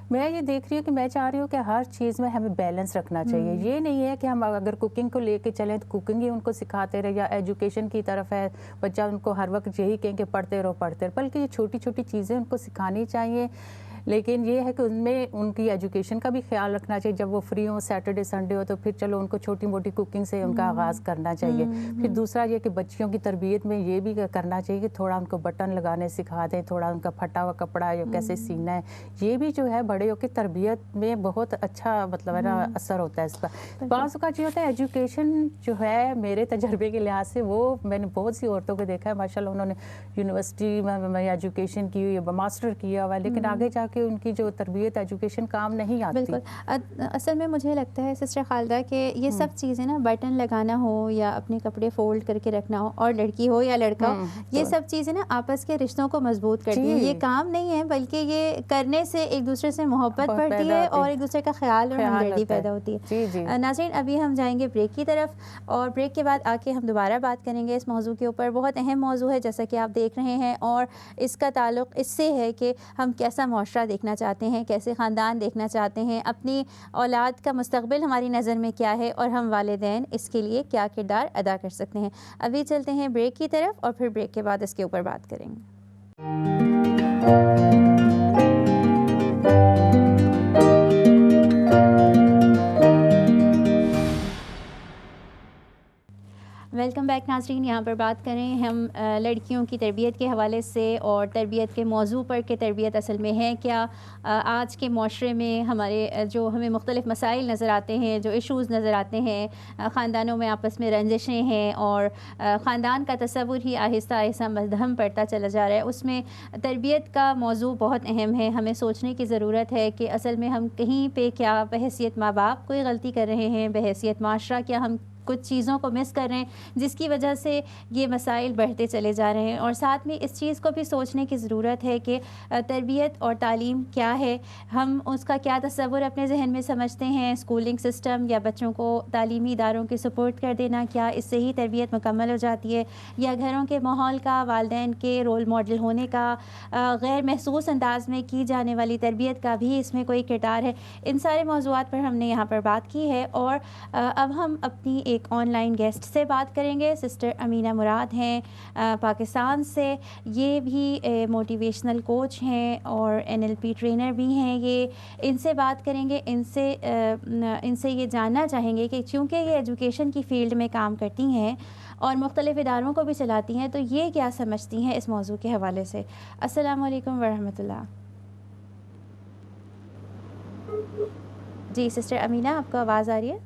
میں یہ دیکھ رہی ہوں کہ میں چاہ رہی ہوں کہ ہر چیز میں ہمیں بیلنس رکھنا چاہیے. یہ نہیں ہے کہ ہم اگر کوکنگ کو لے کے چلیں تو کوکنگ ہی ان کو سکھاتے رہے، یا ایجوکیشن کی طرف ہے بچہ ان کو ہر وقت یہی کہیں کہ پڑھتے رہو، بلکہ یہ چھوٹی چھوٹی چیزیں ان کو سکھانی چاہیے. لیکن یہ ہے کہ ان میں ان کی ایجوکیشن کا بھی خیال رکھنا چاہیے. جب وہ فری ہوں سیٹرڈے سنڈے ہو تو پھر چلو ان کو چھوٹی موٹی کوکنگ سے ان کا آغاز کرنا چاہیے. پھر دوسرا یہ کہ بچیوں کی تربیت میں یہ بھی کرنا چاہیے کہ تھوڑا ان کو بٹن لگانے سکھا دیں, تھوڑا ان کا پھٹا ہوا کپڑا جو کیسے سینا ہے, یہ بھی جو ہے بڑے ہو کے تربیت میں بہت اچھا مطلب ہے نا اثر ہوتا ہے اس کا. بعض اوقات یہ ہوتا ہے ایجوکیشن جو ہے میرے تجربے کے لحاظ سے وہ میں نے بہت سی عورتوں کو دیکھا ہے ماشاء اللہ انہوں نے یونیورسٹی میں ایجوکیشن کی ہوئی ہے, ماسٹر کیا ہوا ہے, لیکن آگے جا کے ان کی جو تربیت ایجوکیشن کام نہیں آتی. بالکل. اصل میں مجھے لگتا ہے سسٹر خالدہ کہ یہ سب چیزیں نا بٹن لگانا ہو یا اپنے کپڑے فولڈ کر کے رکھنا ہو, اور لڑکی ہو یا لڑکا ہو, یہ سب چیزیں نا آپس کے رشتوں کو مضبوط کرتی ہیں. یہ کام نہیں ہے بلکہ یہ کرنے سے ایک دوسرے سے محبت بڑھتی ہے اور ایک دوسرے کا خیال اور ہمدردی پیدا ہوتی ہے. ناظرین ابھی ہم جائیں گے بریک کی طرف, اور بریک کے بعد آ کے ہم دوبارہ بات کریں گے اس موضوع کے اوپر. بہت اہم موضوع ہے جیسا کہ آپ دیکھ رہے ہیں, اور اس کا تعلق اس سے ہے کہ ہم کیسا معاشرہ دیکھنا چاہتے ہیں, کیسے خاندان دیکھنا چاہتے ہیں, اپنی اولاد کا مستقبل ہماری نظر میں کیا ہے, اور ہم والدین اس کے لیے کیا کردار ادا کر سکتے ہیں. ابھی چلتے ہیں بریک کی طرف اور پھر بریک کے بعد اس کے اوپر بات کریں گے. ویلکم بیک ناظرین. یہاں پر بات کریں ہم لڑکیوں کی تربیت کے حوالے سے, اور تربیت کے موضوع پر کہ تربیت اصل میں ہے کیا. آج کے معاشرے میں ہمارے جو ہمیں مختلف مسائل نظر آتے ہیں, جو ایشوز نظر آتے ہیں, خاندانوں میں آپس میں رنجشیں ہیں, اور خاندان کا تصور ہی آہستہ آہستہ مدھم پڑتا چلا جا رہا ہے. اس میں تربیت کا موضوع بہت اہم ہے. ہمیں سوچنے کی ضرورت ہے کہ اصل میں ہم کہیں پہ کیا بحیثیت ماں باپ کوئی غلطی کر رہے ہیں, بحیثیت معاشرہ کیا ہم کچھ چیزوں کو مس کر رہے ہیں جس کی وجہ سے یہ مسائل بڑھتے چلے جا رہے ہیں. اور ساتھ میں اس چیز کو بھی سوچنے کی ضرورت ہے کہ تربیت اور تعلیم کیا ہے, ہم اس کا کیا تصور اپنے ذہن میں سمجھتے ہیں. اسکولنگ سسٹم یا بچوں کو تعلیمی اداروں کی سپورٹ کر دینا, کیا اس سے ہی تربیت مکمل ہو جاتی ہے, یا گھروں کے ماحول کا, والدین کے رول ماڈل ہونے کا, غیر محسوس انداز میں کی جانے والی تربیت کا بھی اس میں کوئی کردار ہے. ان سارے موضوعات پر ہم نے یہاں پر بات کی ہے. اور اب ہم اپنی ایک آن لائن گیسٹ سے بات کریں گے. سسٹر امینہ مراد ہیں پاکستان سے. یہ بھی موٹیویشنل کوچ ہیں اور NLP ٹرینر بھی ہیں. یہ ان سے بات کریں گے, ان سے یہ جاننا چاہیں گے کہ چونکہ یہ ایجوکیشن کی فیلڈ میں کام کرتی ہیں اور مختلف اداروں کو بھی چلاتی ہیں, تو یہ کیا سمجھتی ہیں اس موضوع کے حوالے سے. السلام علیکم ورحمۃ اللہ. جی سسٹر امینہ, آپ کو آواز آ رہی ہے؟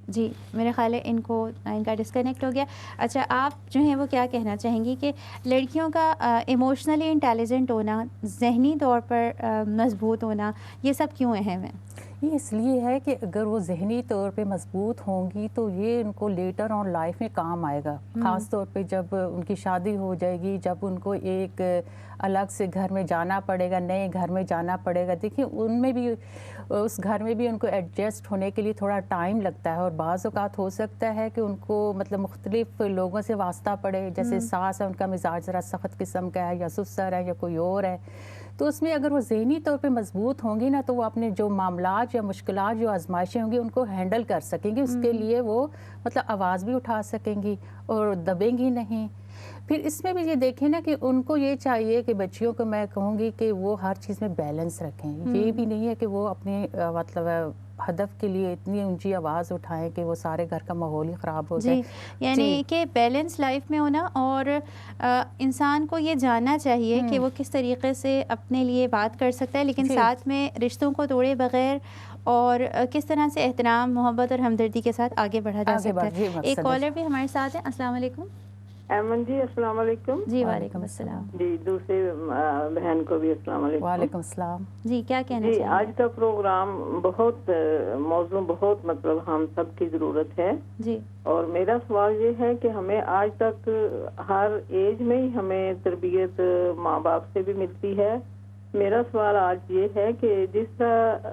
جی میرے خیال ہے ان کا ڈسکنیکٹ ہو گیا. اچھا, آپ جو ہیں وہ کیا کہنا چاہیں گی کہ لڑکیوں کا ایموشنلی انٹیلیجنٹ ہونا, ذہنی طور پر مضبوط ہونا, یہ سب کیوں اہم ہے؟ یہ اس لیے ہے کہ اگر وہ ذہنی طور پہ مضبوط ہوں گی تو یہ ان کو لیٹر آن لائف میں کام آئے گا. خاص طور پہ جب ان کی شادی ہو جائے گی, جب ان کو ایک الگ سے گھر میں جانا پڑے گا, نئے گھر میں جانا پڑے گا. دیکھیے ان میں بھی, اس گھر میں بھی ان کو ایڈجسٹ ہونے کے لیے تھوڑا ٹائم لگتا ہے, اور بعض اوقات ہو سکتا ہے کہ ان کو مطلب مختلف لوگوں سے واسطہ پڑے. جیسے ساس ہے, ان کا مزاج ذرا سخت قسم کا ہے, یا سسر ہے, یا کوئی اور ہے. تو اس میں اگر وہ ذہنی طور پہ مضبوط ہوں گی نا, تو وہ اپنے جو معاملات یا مشکلات, جو آزمائشیں ہوں گی, ان کو ہینڈل کر سکیں گی. اس کے لیے وہ مطلب آواز بھی اٹھا سکیں گی اور دبیں گی نہیں. پھر اس میں بھی یہ دیکھیں نا کہ ان کو یہ چاہیے کہ بچیوں کو میں کہوں گی کہ وہ ہر چیز میں بیلنس رکھیں. یہ بھی نہیں ہے کہ وہ اپنے مطلب ہدف کے لیے اتنی اونچی آواز اٹھائیں کہ وہ سارے گھر کا ماحول ہی خراب ہو جائے. یعنی کہ بیلنس لائف میں ہونا, اور انسان کو یہ جاننا چاہیے کہ وہ کس طریقے سے اپنے لیے بات کر سکتا ہے, لیکن ساتھ میں رشتوں کو توڑے بغیر, اور کس طرح سے احترام, محبت اور ہمدردی کے ساتھ آگے بڑھا جا سکتا ہے. ایک کالر بھی ہمارے ساتھ ہے. السلام علیکم. ایمن جی السلام علیکم. جی وعلیکم السلام. جی دوسرے بہن کو بھی السلام علیکم. وعلیکم السلام. جی کیا کہنا چاہیے؟ جی آج کا پروگرام بہت موضوع بہت مطلب ہم سب کی ضرورت ہے. جی, اور میرا سوال یہ ہے کہ ہمیں آج تک ہر ایج میں ہی ہمیں تربیت ماں باپ سے بھی ملتی ہے. میرا سوال آج یہ ہے کہ جس طرح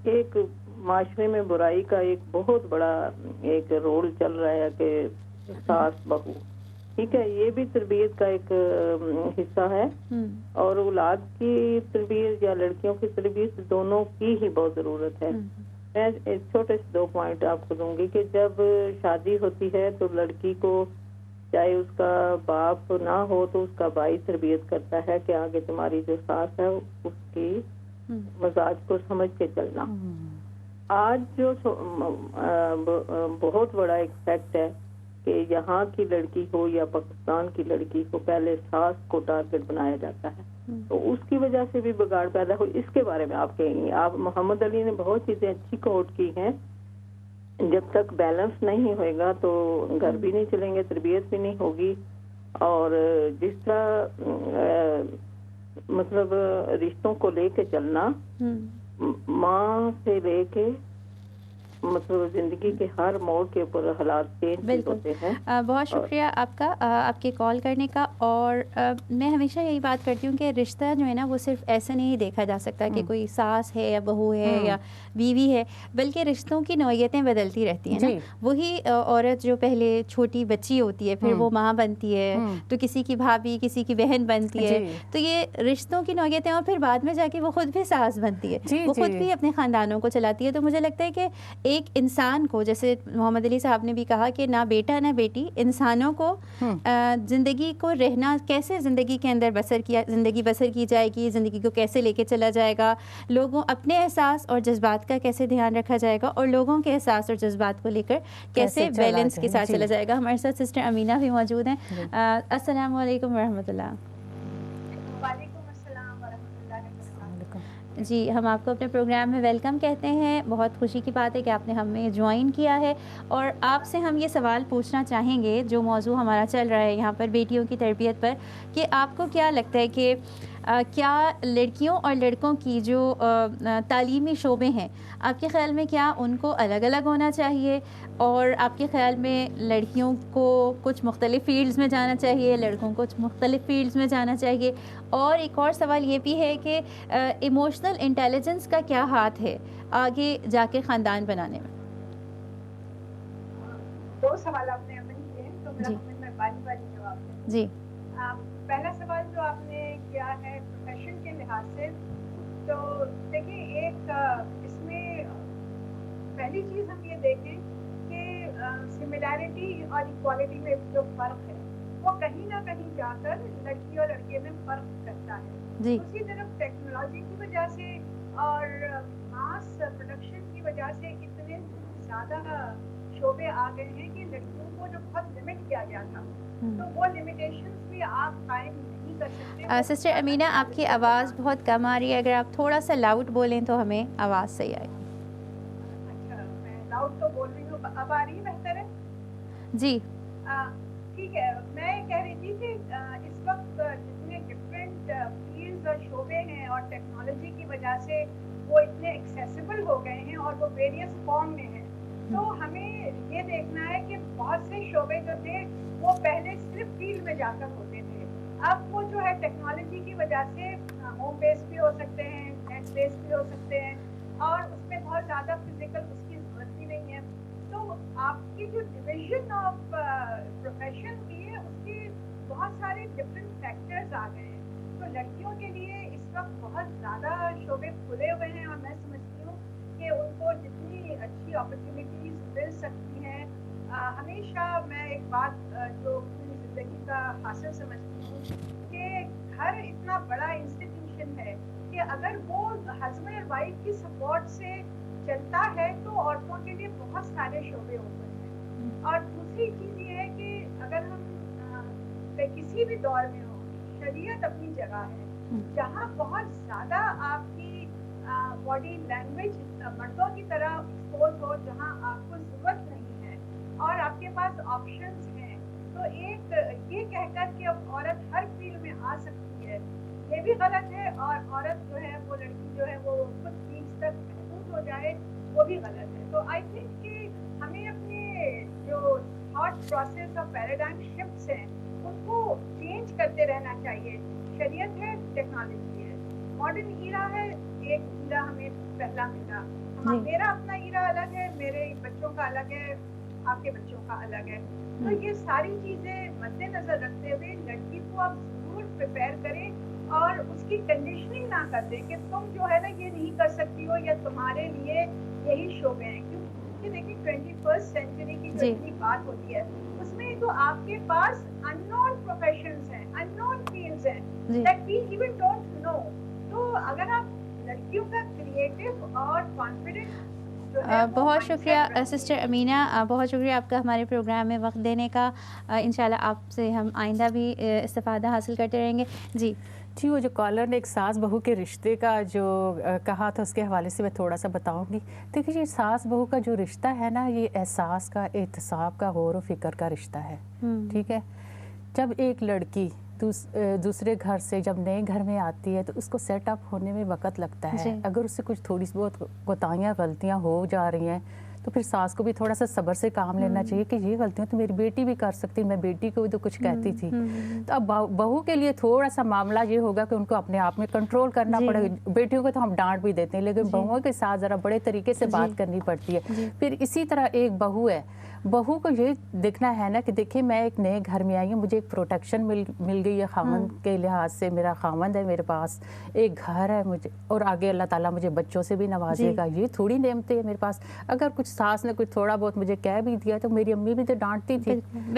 ایک معاشرے میں برائی کا ایک بہت بڑا ایک رول چل رہا ہے کہ ساس بہو, ٹھیک ہے, یہ بھی تربیت کا ایک حصہ ہے. اور اولاد کی تربیت یا لڑکیوں کی تربیت دونوں کی ہی بہت ضرورت ہے. میں چھوٹے سے 2 پوائنٹ آپ کو دوں گی کہ جب شادی ہوتی ہے تو لڑکی کو چاہے اس کا باپ نہ ہو تو اس کا بھائی تربیت کرتا ہے کہ آگے تمہاری جو ساس ہے اس کی مزاج کو سمجھ کے چلنا. آج جو بہت بڑا ایک فیکٹ ہے کہ یہاں کی لڑکی ہو یا پاکستان کی لڑکی کو پہلے ساس کو ٹارگٹ بنایا جاتا ہے, تو اس کی وجہ سے بھی بگاڑ پیدا ہو. اس کے بارے میں آپ کہیں گے؟ آپ محمد علی نے بہت چیزیں اچھی کوٹ کی ہیں. جب تک بیلنس نہیں ہوئے گا تو گھر بھی نہیں چلیں گے, تربیت بھی نہیں ہوگی. اور جس طرح مطلب رشتوں کو لے کے چلنا, ماں سے لے کے مطلب زندگی کے ہر موڑ کے اوپر حالات چینج ہوتے ہیں. بہت شکریہ آپ کا, آپ کے کال کرنے کا. اور میں ہمیشہ یہی بات کرتی ہوں کہ رشتہ جو ہے نا وہ صرف ایسے نہیں دیکھا جا سکتا کہ کوئی ساس ہے یا بہو ہے یا بیوی ہے, بلکہ رشتوں کی نوعیتیں بدلتی رہتی ہیں نا. وہی عورت جو پہلے چھوٹی بچی ہوتی ہے, پھر وہ ماں بنتی ہے, تو کسی کی بھابھی, کسی کی بہن بنتی ہے, تو یہ رشتوں کی نوعیتیں. اور پھر بعد میں جا کے وہ خود بھی ساس بنتی ہے, وہ خود بھی اپنے خاندانوں کو چلاتی ہے. تو مجھے لگتا ہے کہ ایک انسان کو, جیسے محمد علی صاحب نے بھی کہا کہ نہ بیٹا نہ بیٹی, انسانوں کو زندگی کو رہنا, کیسے زندگی کے اندر زندگی بسر کی جائے گی, زندگی کو کیسے لے کے چلا جائے گا, لوگوں اپنے احساس اور جذبات کا کیسے دھیان رکھا جائے گا, اور لوگوں کے احساس اور جذبات کو لے کر کیسے بیلنس کے ساتھ چلا جائے گا. ہمارے ساتھ سسٹر امینہ بھی موجود ہیں. السلام علیکم ورحمۃ اللہ. جی, ہم آپ کو اپنے پروگرام میں ویلکم کہتے ہیں. بہت خوشی کی بات ہے کہ آپ نے ہمیں جوائن کیا ہے, اور آپ سے ہم یہ سوال پوچھنا چاہیں گے جو موضوع ہمارا چل رہا ہے یہاں پر بیٹیوں کی تربیت پر, کہ آپ کو کیا لگتا ہے کہ کیا لڑکیوں اور لڑکوں کی جو تعلیمی شعبے ہیں, آپ کے خیال میں کیا ان کو الگ الگ ہونا چاہیے, اور آپ کے خیال میں لڑکیوں کو کچھ مختلف فیلڈز میں جانا چاہیے, لڑکوں کو کچھ مختلف فیلڈز میں جانا چاہیے؟ اور ایک اور سوال یہ بھی ہے کہ ایموشنل انٹیلیجنس کا کیا ہاتھ ہے آگے جا کے خاندان بنانے میں؟ دو سوال آپ نے امن کیے, تو میں باری جواب دیں. جی, پہلا سوال جو آپ نے کیا ہے پروفیشن کے لحاظ سے, تو دیکھیں ایک اس میں پہلی چیز ہم یہ دیکھیں کہ سملیرٹی اور ایکوالٹی میں جو فرق ہے وہ کہیں نہ کہیں جا کر لڑکی اور لڑکے میں فرق کرتا ہے. دوسری طرف ٹیکنالوجی کی وجہ سے اور ماس پروڈکشن کی وجہ سے اتنے زیادہ شعبے آ گئے ہیں کہ لڑکیوں کو جو بہت لمٹ کیا گیا تھا, تو وہ لمیٹیشنز بھی آپ قائم نہیں کر سکتے. سسٹر امینہ, آپ کی آواز بہت کم آ رہی ہے, اگر آپ تھوڑا سا لاؤڈ بولیں تو ہمیں آواز صحیح آئے. اچھا, میں لاؤڈ تو بول رہی ہوں, اب آ رہی ہے بہتر ہے؟ جی ٹھیک ہے. میں کہہ رہی تھی کہ اس وقت جتنے ڈفرینٹ فیلڈز اور شعبے ہیں, اور ٹیکنالوجی کی وجہ سے وہ اتنے ایکسیسیبل ہو گئے ہیں اور وہ ویریس فارم میں ہیں, تو ہمیں یہ دیکھنا ہے کہ بہت سے شعبے جو تھے وہ پہلے صرف فیلڈ میں جا کر ہوتے تھے, اب وہ جو ہے ٹیکنالوجی کی وجہ سے ہوم بیس بھی ہو سکتے ہیں, نیٹ بیس بھی ہو سکتے ہیں, اور اس میں بہت زیادہ فزیکل اس کی ضرورت بھی نہیں ہے. تو آپ کی جو ڈویژن آف پروفیشن کی ہے اس کی بہت سارے ڈفرینٹ فیکٹرز آ گئے ہیں. تو لڑکیوں کے لیے اس وقت بہت زیادہ شعبے کھلے ہوئے ہیں, اور میں سمجھتی ہوں کہ ان کو جتنی اچھی اپرچونیٹیز مل سکتی ہیں. ہمیشہ میں ایک بات جو اپنی زندگی کا حاصل سمجھتی ہوں کہ گھر اتنا بڑا انسٹیٹیوشن ہے کہ اگر وہ ہسبینڈ اور وائف کی سپورٹ سے چلتا ہے تو عورتوں کے لیے بہت سارے شعبے اوپن ہیں. اور دوسری چیز یہ ہے کہ اگر ہم کسی بھی دور میں ہوں, شریعت اپنی جگہ ہے, جہاں بہت زیادہ آپ کی باڈی لینگویج مردوں کی طرح ایکسپوز ہو, جہاں آپ کو ضرورت نہیں ہے اور آپ کے پاس آپشنز ہیں, تو ایک یہ کہہ کر کہ اب عورت ہر فیلڈ میں آ سکتی ہے, یہ بھی غلط ہے. اور عورت جو ہے وہ لڑکی جو ہے وہ کچھ فیلڈ تک محدود ہو جائے, وہ بھی غلط ہے. تو آئی تھنک کہ ہمیں اپنے جو تھاٹ پروسیس اور پیراڈائم شفٹس ہیں ان کو چینج کرتے رہنا چاہیے. شریعت ہے, ٹیکنالوجی ہے, ماڈرن ایرا ہے, ایک ایرا ہمیں پہلا ملا. میرا اپنا ایرا الگ ہے, میرے بچوں کا الگ ہے, آپ کے بچوں کا الگ ہے. تو یہ ساری چیزیں مد نظر رکھتے ہوئے لڑکی کو آپ ضرور پریپیئر کریں اور اس کی کنڈیشننگ نہ کر دیں کہ تم جو ہے نا یہ نہیں کر سکتی ہو یا تمہارے لیے یہی شعبے ہیں. کیونکہ دیکھیں 21st سینچری کی جو اتنی بات ہوتی ہے اس میں میں تو آپ کے پاس unknown professions ہیں, unknown fields ہیں that we even don't know. تو اگر آپ لڑکیوں کا کریٹو اور کانفیڈنٹ بہت شکریہ سسٹر امینہ, بہت شکریہ آپ کا ہمارے پروگرام میں وقت دینے کا. انشاءاللہ آپ سے ہم آئندہ بھی استفادہ حاصل کرتے رہیں گے. جی وہ جو کالر نے ایک ساس بہو کے رشتے کا جو کہا تھا اس کے حوالے سے میں تھوڑا سا بتاؤں گی. دیکھیے یہ ساس بہو کا جو رشتہ ہے نا, یہ احساس کا, احتساب کا, غور و فکر کا رشتہ ہے. ٹھیک ہے, جب ایک لڑکی دوسرے گھر سے جب نئے گھر میں آتی ہے تو اس کو سیٹ اپ ہونے میں وقت لگتا ہے. اگر اس سے کچھ تھوڑی سی بہت کوتاہیاں غلطیاں ہو جا رہی ہیں تو پھر ساس کو بھی تھوڑا سا صبر سے کام لینا چاہیے کہ یہ غلطیاں تو میری بیٹی بھی کر سکتی, میں بیٹی کو بھی تو کچھ کہتی تھی. تو اب بہو کے لیے تھوڑا سا معاملہ یہ ہوگا کہ ان کو اپنے آپ میں کنٹرول کرنا پڑے گا. بیٹیوں کو تو ہم ڈانٹ بھی دیتے ہیں لیکن بہوؤں کے ساتھ ذرا بڑے طریقے سے بات کرنی پڑتی ہے. پھر اسی طرح ایک بہو ہے, بہو کو یہ دیکھنا ہے نا کہ دیکھیں میں ایک نئے گھر میں آئی ہوں, مجھے ایک پروٹیکشن مل گئی ہے خاوند کے لحاظ سے, میرا خاوند ہے, میرے پاس ایک گھر ہے مجھے, اور آگے اللہ تعالیٰ مجھے بچوں سے بھی نوازے گا. یہ تھوڑی نعمتیں ہیں میرے پاس. اگر کچھ ساس نے کچھ تھوڑا بہت مجھے کہہ بھی دیا تو میری امی بھی تو ڈانٹتی تھی.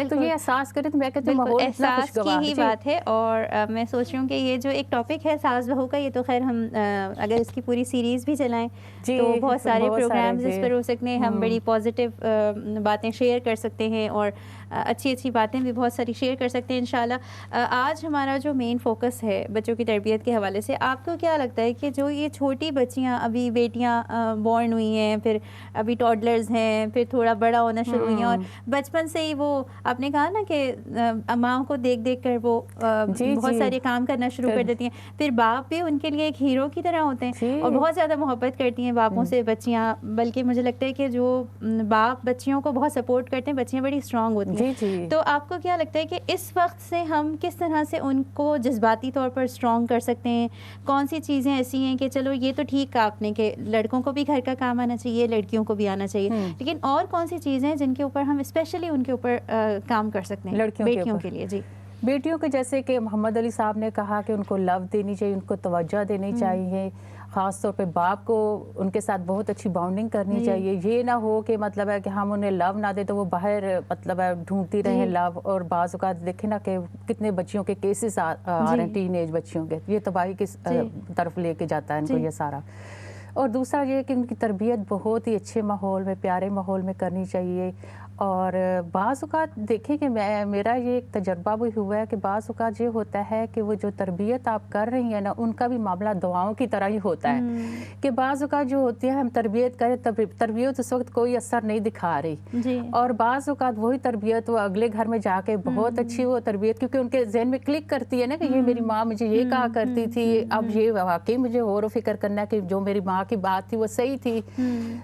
تو یہ احساس کرے تو میں کہتی ہوں ماحول اتنا خوشگوار کی ہی بات ہے. اور میں سوچ رہی ہوں کہ یہ جو ایک ٹاپک ہے ساس بہو کا, یہ تو خیر ہم اگر اس کی پوری سیریز بھی چلائیں تو بہت سارے پروگرامز اس پر ہو سکتے ہیں. ہم بڑی پازیٹیو باتیں شیئر کر سکتے ہیں اور اچھی اچھی باتیں بھی بہت ساری شیئر کر سکتے ہیں انشاءاللہ. آج ہمارا جو مین فوکس ہے بچوں کی تربیت کے حوالے سے, آپ کو کیا لگتا ہے کہ جو یہ چھوٹی بچیاں ابھی بیٹیاں بورن ہوئی ہیں, پھر ابھی ٹوڈلرز ہیں, پھر تھوڑا بڑا ہونا شروع ہوئی ہیں, اور بچپن سے ہی وہ آپ نے کہا نا کہ ماں کو دیکھ دیکھ کر وہ بہت سارے کام کرنا شروع کر دیتی ہیں, پھر باپ بھی ان کے لیے ایک ہیرو کی طرح ہوتے ہیں اور بہت زیادہ محبت کرتی ہیں باپوں سے بچیاں. بلکہ مجھے لگتا ہے کہ جو باپ بچیوں کو بہت سپورٹ کرتے ہیں, بچیاں بڑی اسٹرانگ ہوتی ہیں. تو آپ کو کیا لگتا ہے کہ اس وقت سے ہم کس طرح سے ان کو جذباتی طور پر اسٹرانگ کر سکتے ہیں؟ کون سی چیزیں ایسی ہیں کہ چلو یہ تو ٹھیک کہا آپ نے کہ لڑکوں کو بھی گھر کا کام آنا چاہیے, لڑکیوں کو بھی آنا چاہیے, لیکن اور کون سی چیزیں ہیں جن کے اوپر ہم اسپیشلی ان کے اوپر کام کر سکتے ہیں بیٹیوں کے لیے؟ بیٹیوں کے جیسے کہ محمد علی صاحب نے کہا کہ ان کو لو دینی چاہیے, ان کو توجہ دینی چاہیے, خاص طور پہ باپ کو ان کے ساتھ بہت اچھی باؤنڈنگ کرنی چاہیے. یہ نہ ہو کہ مطلب ہے کہ ہم انہیں لو نہ دیں تو وہ باہر مطلب ہے ڈھونڈتی رہیں لو. اور بعض اوقات دیکھیں نا کہ کتنے بچیوں کے کیسز آ رہے ہیں, ٹین ایج بچیوں کے, یہ تباہی کی طرف لے کے جاتا ہے ان کو یہ سارا. اور دوسرا یہ کہ ان کی تربیت بہت ہی اچھے ماحول میں, پیارے ماحول میں کرنی چاہیے. اور بعض اوقات دیکھیں کہ میرا یہ ایک تجربہ بھی ہوا ہے کہ بعض اوقات یہ ہوتا ہے کہ وہ جو تربیت آپ کر رہی ہیں نا, ان کا بھی معاملہ دعاؤں کی طرح ہی ہوتا ہے. کہ بعض اوقات جو ہوتی ہے ہم تربیت کریں, تربیت اس وقت کوئی اثر نہیں دکھا رہی, اور بعض اوقات وہی تربیت وہ اگلے گھر میں جا کے بہت اچھی وہ تربیت, کیونکہ ان کے ذہن میں کلک کرتی ہے نا کہ یہ میری ماں مجھے یہ کہا کرتی تھی, اب یہ واقعی مجھے غور و فکر کرنا ہے کہ جو میری ماں کی بات تھی وہ صحیح تھی.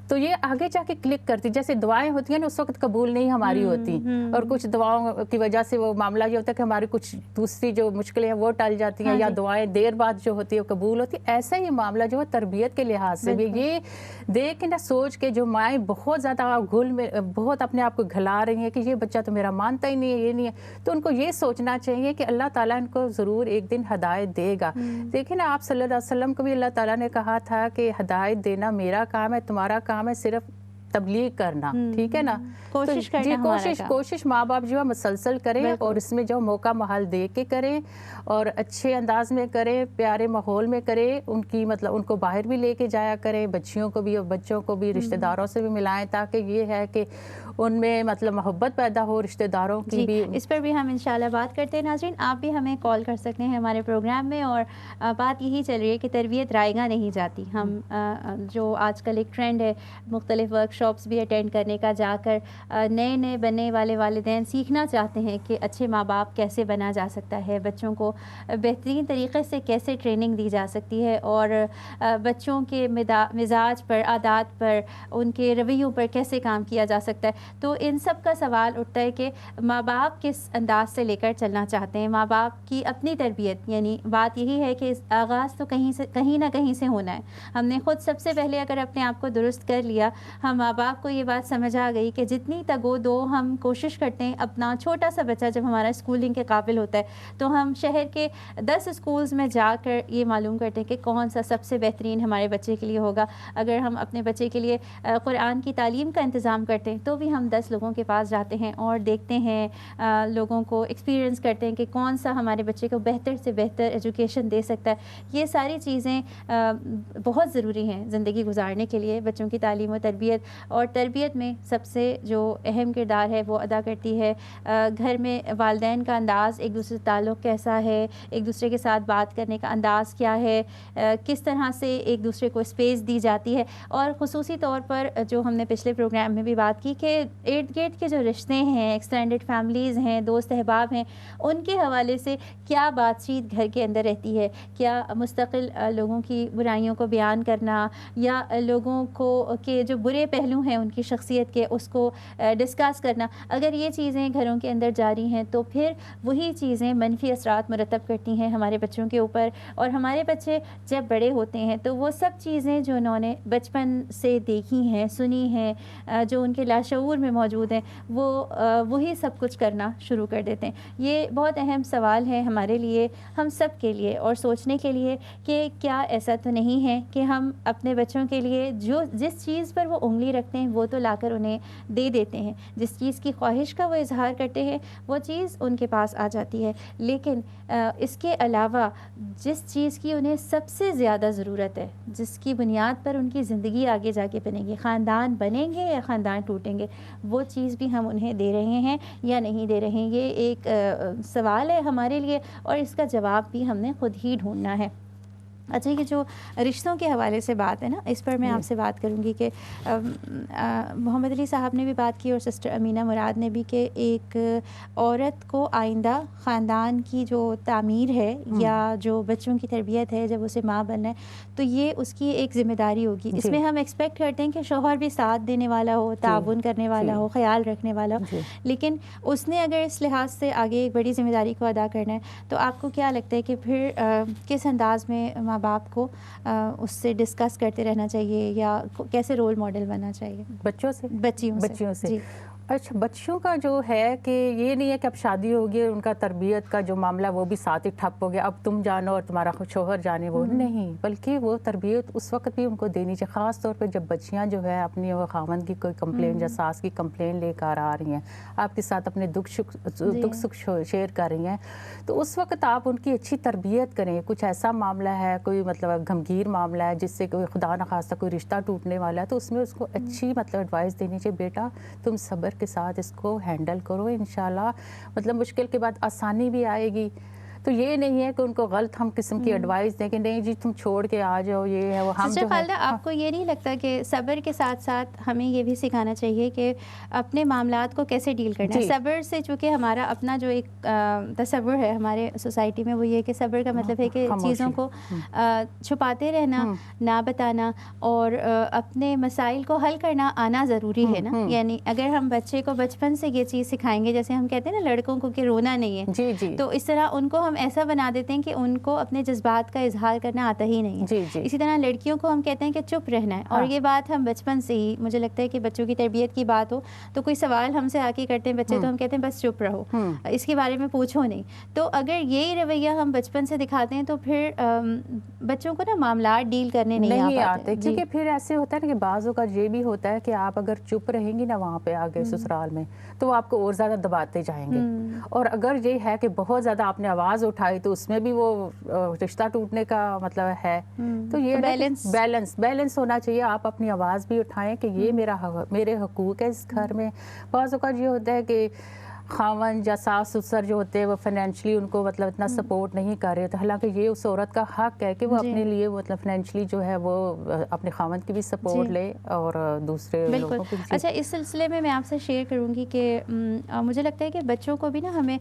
تو یہ آگے جا کے کلک کرتی. جیسے دعائیں ہوتی ہیں نا اس وقت قبول نہیں ہماری ہوتی, اور کچھ دعاؤں کی وجہ سے وہ معاملہ یہ ہوتا ہے کہ ہماری کچھ دوسری جو مشکلیں ہیں وہ ٹل جاتی ہیں, یا دعائیں دیر بعد جو ہوتی ہے قبول ہوتی. ایسا ہی معاملہ جو ہے تربیت کے لحاظ سے بھی, یہ دیکھ کے نہ سوچ کے جو مائیں بہت زیادہ گھل میں بہت اپنے آپ کو گھلا رہی ہیں کہ یہ بچہ تو میرا مانتا ہی نہیں ہے, یہ نہیں ہے, تو ان کو یہ سوچنا چاہیے کہ اللہ تعالیٰ ان کو ضرور ایک دن ہدایت دے گا. دیکھیں نا آپ صلی اللہ علیہ وسلم کو بھی اللہ تعالیٰ نے کہا تھا کہ ہدایت دینا میرا کام ہے, تمہارا کام ہے صرف تبلیغ کرنا. ٹھیک ہے نا, کوشش ماں باپ جو ہے مسلسل کریں, اور اس میں جو موقع محل دے کے کریں, اور اچھے انداز میں کریں, پیارے ماحول میں کریں. ان کی مطلب ان کو باہر بھی لے کے جایا کریں, بچیوں کو بھی اور بچوں کو بھی رشتہ داروں سے بھی ملائیں, تاکہ یہ ہے کہ ان میں مطلب محبت پیدا ہو رشتہ داروں کی بھی. اس پر بھی ہم انشاءاللہ بات کرتے ہیں. ناظرین آپ بھی ہمیں کال کر سکتے ہیں ہمارے پروگرام میں, اور بات یہی چل رہی ہے کہ تربیت رائے گاہ نہیں جاتی. ہم جو آج کل ایک ٹرینڈ ہے مختلف ورک شاپس بھی اٹینڈ کرنے کا, جا کر نئے بننے والے والدین سیکھنا چاہتے ہیں کہ اچھے ماں باپ کیسے بنا جا سکتا ہے, بچوں کو بہترین طریقے سے کیسے ٹریننگ دی جا سکتی ہے, اور بچوں کے مزاج پر, عادات پر, ان کے رویوں پر کیسے کام کیا جا سکتا ہے. تو ان سب کا سوال اٹھتا ہے کہ ماں باپ کس انداز سے لے کر چلنا چاہتے ہیں, ماں باپ کی اپنی تربیت. یعنی بات یہی ہے کہ آغاز تو کہیں نہ کہیں سے ہونا ہے. ہم نے خود سب سے پہلے اگر اپنے آپ کو درست کر لیا, ہم ماں باپ کو یہ بات سمجھ آ گئی کہ جتنی تگو دو ہم کوشش کرتے ہیں, اپنا چھوٹا سا بچہ جب ہمارا اسکولنگ کے قابل ہوتا ہے تو ہم شہر کے 10 اسکولز میں جا کر یہ معلوم کرتے ہیں کہ کون سا سب سے بہترین ہمارے بچے کے لیے ہوگا. اگر ہم اپنے بچے کے لیے قرآن کی تعلیم کا انتظام کرتے ہیں تو بھی ہم 10 لوگوں کے پاس جاتے ہیں اور دیکھتے ہیں, لوگوں کو ایکسپیرینس کرتے ہیں کہ کون سا ہمارے بچے کو بہتر سے بہتر ایجوکیشن دے سکتا ہے. یہ ساری چیزیں بہت ضروری ہیں زندگی گزارنے کے لیے. بچوں کی تعلیم و تربیت, اور تربیت میں سب سے جو اہم کردار ہے وہ ادا کرتی ہے گھر میں والدین کا انداز, ایک دوسرے سے تعلق کیسا ہے, ایک دوسرے کے ساتھ بات کرنے کا انداز کیا ہے, کس طرح سے ایک دوسرے کو اسپیس دی جاتی ہے. اور خصوصی طور پر جو ہم نے پچھلے پروگرام میں بھی بات کی کہ ارد گرد کے جو رشتے ہیں, ایکسٹینڈڈ فیملیز ہیں, دوست احباب ہیں, ان کے حوالے سے کیا بات چیت گھر کے اندر رہتی ہے, کیا مستقل لوگوں کی برائیوں کو بیان کرنا یا لوگوں کو کے جو برے پہلو ہیں ان کی شخصیت کے اس کو ڈسکس کرنا. اگر یہ چیزیں گھروں کے اندر جاری ہیں تو پھر وہی چیزیں منفی اثرات مرتب کرتی ہیں ہمارے بچوں کے اوپر, اور ہمارے بچے جب بڑے ہوتے ہیں تو وہ سب چیزیں جو انہوں نے بچپن سے دیکھی ہیں, سنی ہیں, جو ان کے لاشعور میں موجود ہیں, وہ وہی سب کچھ کرنا شروع کر دیتے ہیں. یہ بہت اہم سوال ہے ہمارے لیے, ہم سب کے لیے, اور سوچنے کے لیے کہ کیا ایسا تو نہیں ہے کہ ہم اپنے بچوں کے لیے جس چیز پر وہ انگلی رکھتے ہیں وہ تو لا کر انہیں دے دیتے ہیں, جس چیز کی خواہش کا وہ اظہار کرتے ہیں وہ چیز ان کے پاس آ جاتی ہے. لیکن اس کے علاوہ جس چیز کی انہیں سب سے زیادہ ضرورت ہے, جس کی بنیاد پر ان کی زندگی آگے جا کے بنے گی, خاندان بنیں گے یا خاندان ٹوٹیں گے, وہ چیز بھی ہم انہیں دے رہے ہیں یا نہیں دے رہے ہیں. یہ ایک سوال ہے ہمارے لیے, اور اس کا جواب بھی ہم نے خود ہی ڈھونڈنا ہے. اچھا, یہ جو رشتوں کے حوالے سے بات ہے نا, اس پر میں آپ سے بات کروں گی کہ محمد علی صاحب نے بھی بات کی اور سسٹر امینہ مراد نے بھی, کہ ایک عورت کو آئندہ خاندان کی جو تعمیر ہے یا جو بچوں کی تربیت ہے, جب اسے ماں بننا ہے تو یہ اس کی ایک ذمہ داری ہوگی. اس میں ہم ایکسپیکٹ کرتے ہیں کہ شوہر بھی ساتھ دینے والا ہو, تعاون کرنے والا ہو, خیال رکھنے والا ہو, لیکن اس نے اگر اس لحاظ سے آگے ایک بڑی ذمہ داری کو ادا کرنا ہے تو آپ کو کیا لگتا ہے کہ پھر کس انداز میں ماں باپ کو اس سے ڈسکس کرتے رہنا چاہیے, یا کیسے رول ماڈل بننا چاہیے بچیوں سے؟ اچھا, بچوں کا جو ہے کہ یہ نہیں ہے کہ اب شادی ہوگی اور ان کا تربیت کا جو معاملہ وہ بھی ساتھ ہی ٹھپ ہو گیا, اب تم جانو اور تمہارا شوہر جانے, وہ نہیں, بلکہ وہ تربیت اس وقت بھی ان کو دینی چاہیے, خاص طور پہ جب بچیاں جو ہے اپنی وہ خاوند کی کوئی کمپلین یا ساس کی کمپلین لے کر آ رہی ہیں, آپ کے ساتھ اپنے دکھ سکھ شیئر کر رہی ہیں, تو اس وقت آپ ان کی اچھی تربیت کریں. کچھ ایسا معاملہ ہے, کوئی مطلب غمگیر معاملہ ہے جس سے کوئی خدا نخواستہ کوئی رشتہ ٹوٹنے والا ہے, تو اس میں اس کو اچھی مطلب ایڈوائس دینی چاہیے, بیٹا تم صبر کے ساتھ اس کو ہینڈل کرو, انشاءاللہ مطلب مشکل کے بعد آسانی بھی آئے گی. تو یہ نہیں ہے کہ ان کو غلط ہم قسم کی ایڈوائس دیں کہ نہیں جی تم چھوڑ کے آ جاؤ, یہ ہے وہ. ہم سسٹر خالدہ, آپ کو یہ نہیں لگتا کہ صبر کے ساتھ ساتھ ہمیں یہ بھی سکھانا چاہیے کہ اپنے معاملات کو کیسے ڈیل کرنا ہے؟ صبر سے چونکہ ہمارا اپنا جو ایک تصور ہے ہمارے سوسائٹی میں وہ یہ کہ صبر کا مطلب ہے کہ چیزوں کو چھپاتے رہنا, نہ بتانا, اور اپنے مسائل کو حل کرنا آنا ضروری ہے نا. یعنی اگر ہم بچے کو بچپن سے یہ چیز سکھائیں گے, جیسے ہم کہتے ہیں نا لڑکوں کو کہ رونا نہیں ہے, تو اس طرح ان کو ہم ایسا بنا دیتے ہیں کہ ان کو اپنے جذبات کا اظہار کرنا آتا ہی نہیں ہے. اسی طرح لڑکیوں کو ہم کہتے ہیں کہ چپ رہنا ہے, اور یہ بات ہم بچپن سے ہی, مجھے لگتا ہے کہ بچوں کی تربیت کی بات ہو تو کوئی سوال ہم سے آ کے کرتے ہیں بچے, تو ہم کہتے ہیں بس چپ رہو, اس کے بارے میں پوچھو نہیں. تو اگر یہی رویہ ہم بچپن سے دکھاتے ہیں تو پھر بچوں کو نا معاملات ڈیل کرنے نہیں آتے. کیونکہ پھر ایسے ہوتا ہے نا کہ بعضوں کا یہ بھی ہوتا ہے کہ آپ اگر چپ رہیں گی نا وہاں پہ آگے سسرال میں, تو وہ آپ کو اور زیادہ دباتے جائیں گے, اور اگر یہ ہے کہ بہت زیادہ آپ نے آواز اٹھائی تو اس میں بھی وہ رشتہ ٹوٹنے کا مطلب ہے. تو یہ بیلنس ہونا چاہیے. آپ اپنی آواز بھی اٹھائیں کہ یہ میرے حقوق ہے اس گھر میں. بعض اوقات یہ ہوتا ہے کہ خاوند یا ساس سسر جو ہوتے ہیں وہ فائنینشلی ان کو مطلب اتنا سپورٹ نہیں کر رہے, تو حالانکہ یہ اس عورت کا حق ہے کہ وہ اپنے لیے مطلب فائنینشلی جو ہے وہ اپنے خاوند کی بھی سپورٹ لے اور دوسرے لوگوں کو بھی. اچھا, اس سلسلے میں آپ سے شیئر کروں گی کہ مجھے لگتا ہے کہ بچوں کو بھی نا ہمیں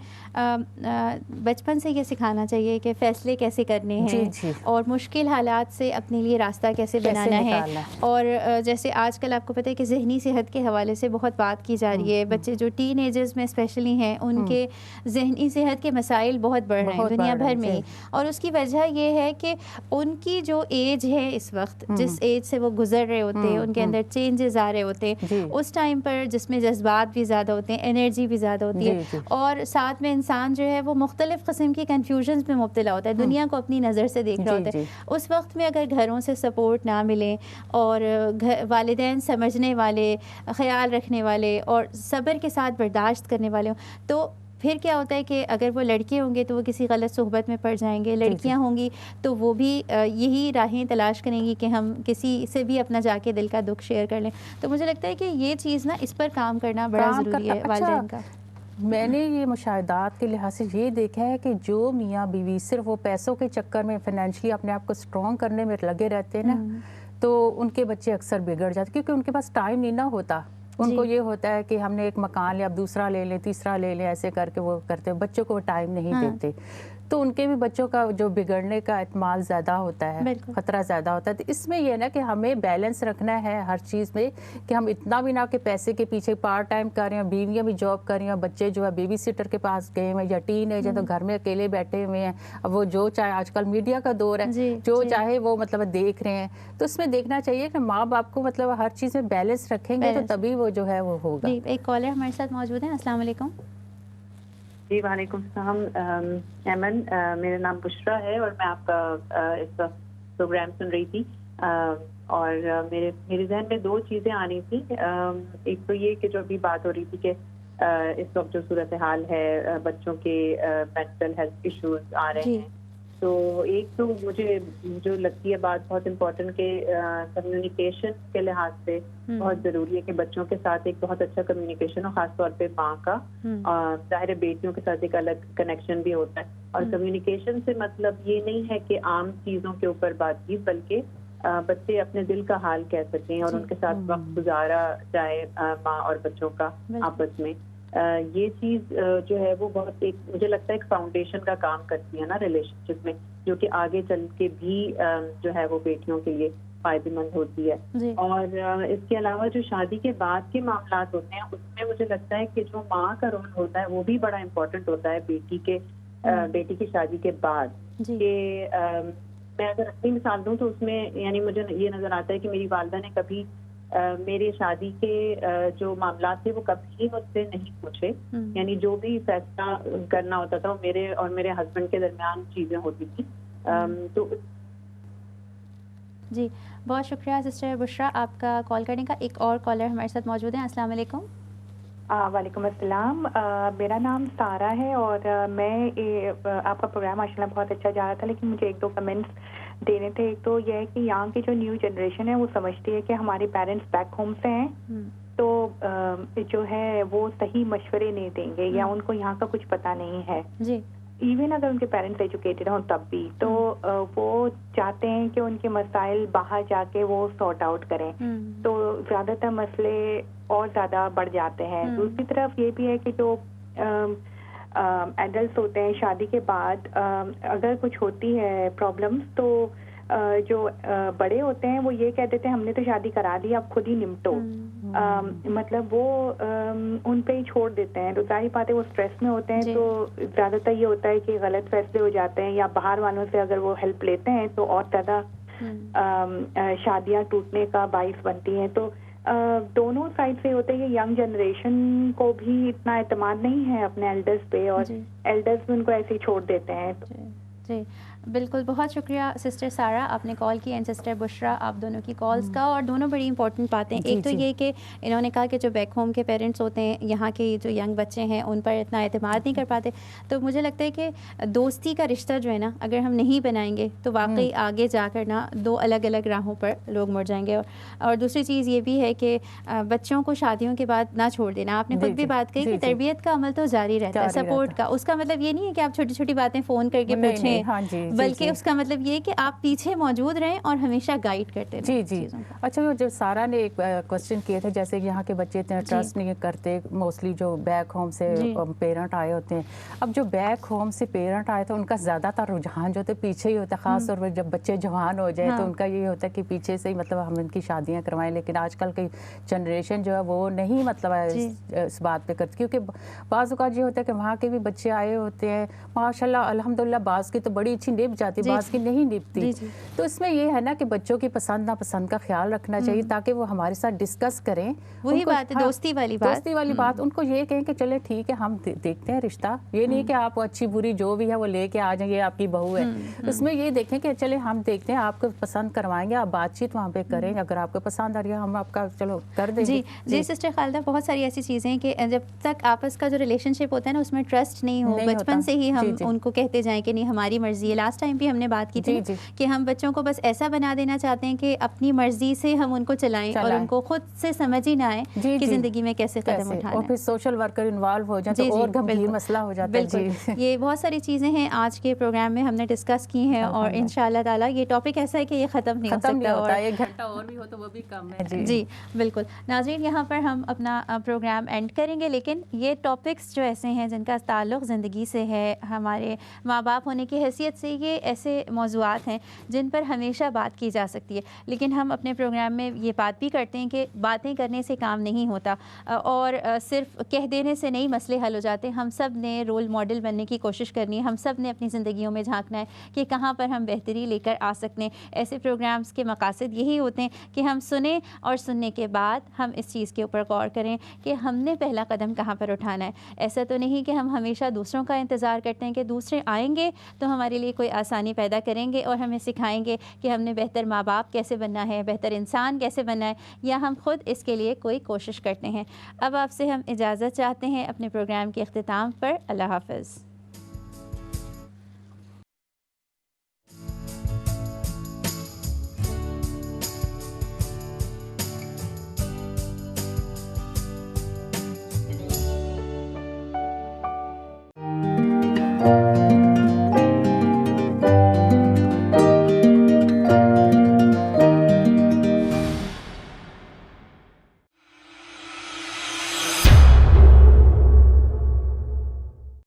بچپن سے یہ سکھانا چاہیے کہ فیصلے کیسے کرنے ہیں, اور مشکل حالات سے اپنے لیے راستہ کیسے بنانا ہے. اور جیسے آج کل آپ کو پتہ ہے کہ ذہنی صحت کے حوالے سے بہت بات کی جا رہی ہے. بچے جو ٹین ایجرز میں اسپیشلی میںٹلی ہیں ان کے ذہنی صحت کے مسائل بہت بڑھ رہے ہیں دنیا بھر میں ہی, اور اس کی وجہ یہ ہے کہ ان کی جو ایج ہے اس وقت, جس ایج سے وہ گزر رہے ہوتے ہیں, ان کے اندر چینجز آ رہے ہوتے ہیں اس ٹائم پر, جس میں جذبات بھی زیادہ ہوتے ہیں, انرجی بھی زیادہ ہوتی ہے, اور ساتھ میں انسان جو ہے وہ مختلف قسم کی کنفیوژنز میں مبتلا ہوتا ہے, دنیا کو اپنی نظر سے دیکھ رہا ہوتا ہے. اس وقت میں اگر گھروں سے سپورٹ نہ ملے اور والدین سمجھنے والے, خیال رکھنے والے اور صبر کے ساتھ برداشت کرنے والے ہوں, تو پھر کیا ہوتا ہے کہ اگر وہ لڑکے ہوں گے تو وہ کسی غلط صحبت میں پڑ جائیں گے, لڑکیاں ہوں گی تو وہ بھی یہی راہیں تلاش کریں گی کہ ہم کسی سے بھی اپنا جا کے دل کا دکھ شیئر کر لیں. تو مجھے لگتا ہے کہ یہ چیز نا, اس پر کام کرنا بڑا ضروری ہے والدین کا. میں نے یہ مشاہدات کے لحاظ سے یہ دیکھا ہے کہ جو میاں بیوی صرف وہ پیسوں کے چکر میں فائنینشلی اپنے آپ کو اسٹرانگ کرنے میں لگے رہتے ہیں نا, تو ان کے بچے اکثر بگڑ جاتے, کیونکہ ان کے پاس ٹائم نہیں نہ ہوتا. ان کو یہ ہوتا ہے کہ ہم نے ایک مکان لیا, اب دوسرا لے لیں, تیسرا لے لیں, ایسے کر کے وہ کرتے ہیں, بچوں کو ٹائم نہیں دیتے. تو ان کے بھی بچوں کا جو بگڑنے کا احتمال زیادہ ہوتا ہے, خطرہ زیادہ ہوتا ہے. تو اس میں یہ نا کہ ہمیں بیلنس رکھنا ہے ہر چیز میں, کہ ہم اتنا بھی نہ کہ پیسے کے پیچھے پارٹ ٹائم کر رہے ہیں, بیویاں بھی جاب کر رہی ہیں, بچے جو ہے بیبی سیٹر کے پاس گئے ہوئے, یا ٹین ایج ہے تو گھر میں اکیلے بیٹھے ہوئے ہیں. اب وہ جو چاہے, آج کل میڈیا کا دور ہے, جو چاہے وہ مطلب دیکھ رہے ہیں. تو اس میں دیکھنا چاہیے کہ ماں باپ کو مطلب ہر چیز میں بیلنس رکھیں گے تو تبھی وہ جو ہے وہ ہوگا. ایک کالر ہمارے ساتھ موجود ہیں. السلام علیکم. جی وعلیکم السلام ایمن, میرا نام بشرا ہے اور میں آپ کا اس وقت پروگرام سن رہی تھی, اور میرے ذہن میں دو چیزیں آ رہی تھیں. ایک تو یہ کہ جو ابھی بات ہو رہی تھی کہ اس وقت جو صورتحال ہے, بچوں کے مینٹل ہیلتھ ایشوز آ رہے ہیں, تو ایک تو مجھے جو لگتی ہے بات بہت امپورٹنٹ کہ کمیونیکیشن کے لحاظ سے بہت ضروری ہے کہ بچوں کے ساتھ ایک بہت اچھا کمیونیکیشن ہو, خاص طور پہ ماں کا. ظاہر بیٹیوں کے ساتھ ایک الگ کنیکشن بھی ہوتا ہے, اور کمیونیکیشن سے مطلب یہ نہیں ہے کہ عام چیزوں کے اوپر بات چیت, بلکہ بچے اپنے دل کا حال کہہ سکیں اور ان کے ساتھ وقت گزارا جائے ماں اور بچوں کا آپس میں. یہ چیز جو ہے وہ بہت ایک مجھے لگتا ہے ایک فاؤنڈیشن کا کام کرتی ہے نا ریلیشن شپ میں, جو کہ آگے چل کے بھی جو ہے وہ بیٹیوں کے لیے فائدے مند ہوتی ہے. اور اس کے علاوہ جو شادی کے بعد کے معاملات ہوتے ہیں, اس میں مجھے لگتا ہے کہ جو ماں کا رول ہوتا ہے وہ بھی بڑا امپورٹنٹ ہوتا ہے بیٹی کی شادی کے بعد. کہ میں اگر اپنی مثال دوں تو اس میں یعنی مجھے یہ نظر آتا ہے کہ میری والدہ نے کبھی میرے شادی کے جو معاملات تھے وہ کبھی مجھ سے نہیں پوچھے, یعنی جو بھی فیصلہ کرنا ہوتا تھا وہ میرے اور میرے ہسبینڈ کے درمیان چیزیں ہوتی تھی. تو جی بہت شکریہ سسٹر بشرا آپ کا کال کرنے کا. ایک اور کالر ہمارے ساتھ موجود ہیں. السلام علیکم. وعلیکم السلام. میرا نام سارا ہے اور میں آپ کا پروگرام ماشاء اللہ بہت اچھا جا رہا تھا, لیکن مجھے ایک دو کمنٹس دینے تھے. ایک تو یہ ہے کہ یہاں کی جو نیو جنریشن ہے وہ سمجھتی ہے کہ ہمارے پیرنٹس بیک ہوم سے ہیں, تو جو ہے وہ صحیح مشورے نہیں دیں گے, یا ان کو یہاں کا کچھ پتہ نہیں ہے. ایون اگر ان کے پیرنٹس ایجوکیٹڈ ہوں تب بھی, تو وہ چاہتے ہیں کہ ان کے مسائل باہر جا کے وہ سارٹ آؤٹ کریں, تو زیادہ تر مسئلے اور زیادہ بڑھ جاتے ہیں. دوسری طرف یہ بھی ہے کہ جو ایڈلٹس ہوتے ہیں شادی کے بعد اگر کچھ ہوتی ہے پرابلمس, تو جو بڑے ہوتے ہیں وہ یہ کہہ دیتے ہیں ہم نے تو شادی کرا دی, اب خود ہی نمٹو. مطلب وہ ان پہ ہی چھوڑ دیتے ہیں. تو ظاہر بات ہے وہ اسٹریس میں ہوتے ہیں, تو زیادہ تر یہ ہوتا ہے کہ غلط فیصلے ہو جاتے ہیں, یا باہر والوں سے اگر وہ ہیلپ لیتے ہیں تو اور زیادہ شادیاں ٹوٹنے کا باعث بنتی ہیں. تو دونوں سائڈ سے ہوتا ہے کہ ینگ جنریشن کو بھی اتنا اعتماد نہیں ہے اپنے ایلڈرز پہ, اور ایلڈرز بھی ان کو ایسے ہی چھوڑ دیتے ہیں. جی بالکل, بہت شکریہ سسٹر سارا آپ نے کال کی, اینڈ سسٹر بشرا آپ دونوں کی کالز کا. اور دونوں بڑی امپورٹنٹ باتیں, ایک تو یہ کہ انہوں نے کہا کہ جو بیک ہوم کے پیرنٹس ہوتے ہیں, یہاں کے جو ینگ بچے ہیں ان پر اتنا اعتماد نہیں کر پاتے. تو مجھے لگتا ہے کہ دوستی کا رشتہ جو ہے نا, اگر ہم نہیں بنائیں گے تو واقعی آگے جا کر نا دو الگ الگ راہوں پر لوگ مڑ جائیں گے. اور دوسری چیز یہ بھی ہے کہ بچوں کو شادیوں کے بعد نہ چھوڑ دینا. آپ نے خود بھی بات کہی کہ تربیت کا عمل تو جاری رہتا ہے, سپورٹ کا. اس کا مطلب یہ نہیں ہے کہ آپ چھوٹی چھوٹی باتیں فون کر کے پوچھیں, بلکہ اس کا مطلب یہ کہ آپ پیچھے موجود رہیں اور ہمیشہ گائیڈ کرتے رہیں. جی جی. اچھا وہ جو سارا نے ایک کوشچن کیا تھا جیسے یہاں کے بچے اتنا ٹرسٹ نہیں کرتے موسٹلی جو بیک ہوم سے پیرنٹ آئے ہوتے ہیں. اب جو بیک ہوم سے پیرنٹ آئے تھے ان کا زیادہ تر رجحان جو تھے پیچھے ہی ہوتا ہے, خاص طور پر جب بچے جوان ہو جائے تو ان کا یہ ہوتا ہے کہ پیچھے سے ہی مطلب ہم ان کی شادیاں کروائیں. لیکن آج کل کی جنریشن جو ہے وہ نہیں مطلب اس بات پہ کرتی, کیونکہ بعض اوقات یہ ہوتا ہے کہ وہاں کے بھی بچے آئے ہوتے ہیں ماشاء اللہ الحمدللہ, بعض کی تو بڑی اچھی نبھ جاتی, بعض کی نہیں نبھتی. تو اس میں یہ ہے نا کہ بچوں کی پسند ناپسند کا خیال رکھنا چاہیے تاکہ وہ ہمارے ساتھ ڈسکس کریں. وہی بات ہے دوستی والی بات ان کو یہ کہیں کہ چلے ٹھیک ہے ہم دیکھتے ہیں رشتہ, یہ نہیں کہ آپ اچھی بری جو بھی ہے وہ لے کے آ جائیں, یہ آپ کی بہو ہے. اس میں یہ دیکھیں کہ چلے ہم دیکھتے ہیں آپ کو پسند کروائیں گے, آپ بات چیت وہاں پہ کریں, اگر آپ کو پسند آ رہی ہے ہم آپ کا چلو کر دیں گے. جی سسٹر خالدہ, بہت ساری ایسی چیزیں ہیں کہ جب تک آپس کا جو ریلیشن شپ ہوتا ہے نا اس میں ٹرسٹ نہیں ہو, بچپن سے ہی ہم ان کو کہتے جائیں کہ نہیں ہماری مرضی ہے. لاسٹ ٹائم بھی ہم نے بات کی تھی کہ ہم بچوں کو بس ایسا بنا دینا چاہتے ہیں کہ اپنی مرضی سے ہم ان کو چلائیں اور ان کو خود سے سمجھ ہی نہ آئے کہ زندگی میں کیسے قدم اٹھانا ہے, اور پھر سوشل ورکر انوالو ہو جائیں تو اور گمبھیر مسئلہ ہو جاتا ہے. بالکل, یہ بہت ساری چیزیں ہیں آج کے پروگرام میں ہم نے ڈسکس کی ہیں اور انشاءاللہ تعالیٰ یہ ٹاپک ایسا ہے کہ یہ ختم نہیں ہو سکتا, اور ایک گھنٹہ اور بھی ہو تو وہ بھی کم ہے. جی بالکل. ناظرین, یہاں پر ہم اپنا پروگرام اینڈ کریں گے, لیکن یہ ٹاپکس جو ایسے ہیں جن کا تعلق زندگی سے ہے, ہمارے ماں باپ ہونے کی حیثیت سے, یہ ایسے موضوعات ہیں جن پر ہمیشہ بات کی جا سکتی ہے. لیکن ہم اپنے پروگرام میں یہ بات بھی کرتے ہیں کہ باتیں کرنے سے کام نہیں ہوتا اور صرف کہہ دینے سے نہیں مسئلے حل ہو جاتے. ہم سب نے رول ماڈل بننے کی کوشش کرنی ہے, ہم سب نے اپنی زندگیوں میں جھانکنا ہے کہ کہاں پر ہم بہتری لے کر آ سکتے ہیں. ایسے پروگرامز کے مقاصد یہی ہوتے ہیں کہ ہم سنیں اور سننے کے بعد ہم اس چیز کے اوپر غور کریں کہ ہم نے پہلا قدم کہاں پر اٹھانا ہے. ایسا تو نہیں کہ ہم ہمیشہ دوسروں کا انتظار کرتے ہیں کہ دوسرے آئیں گے تو ہمارے لیے کوئی آسانی پیدا کریں گے اور ہمیں سکھائیں گے کہ ہم نے بہتر ماں باپ کیسے بننا ہے, بہتر انسان کیسے بننا ہے, یا ہم خود اس کے لیے کوئی کوشش کرتے ہیں. اب آپ سے ہم اجازت چاہتے ہیں اپنے پروگرام کے اختتام پر. اللہ حافظ.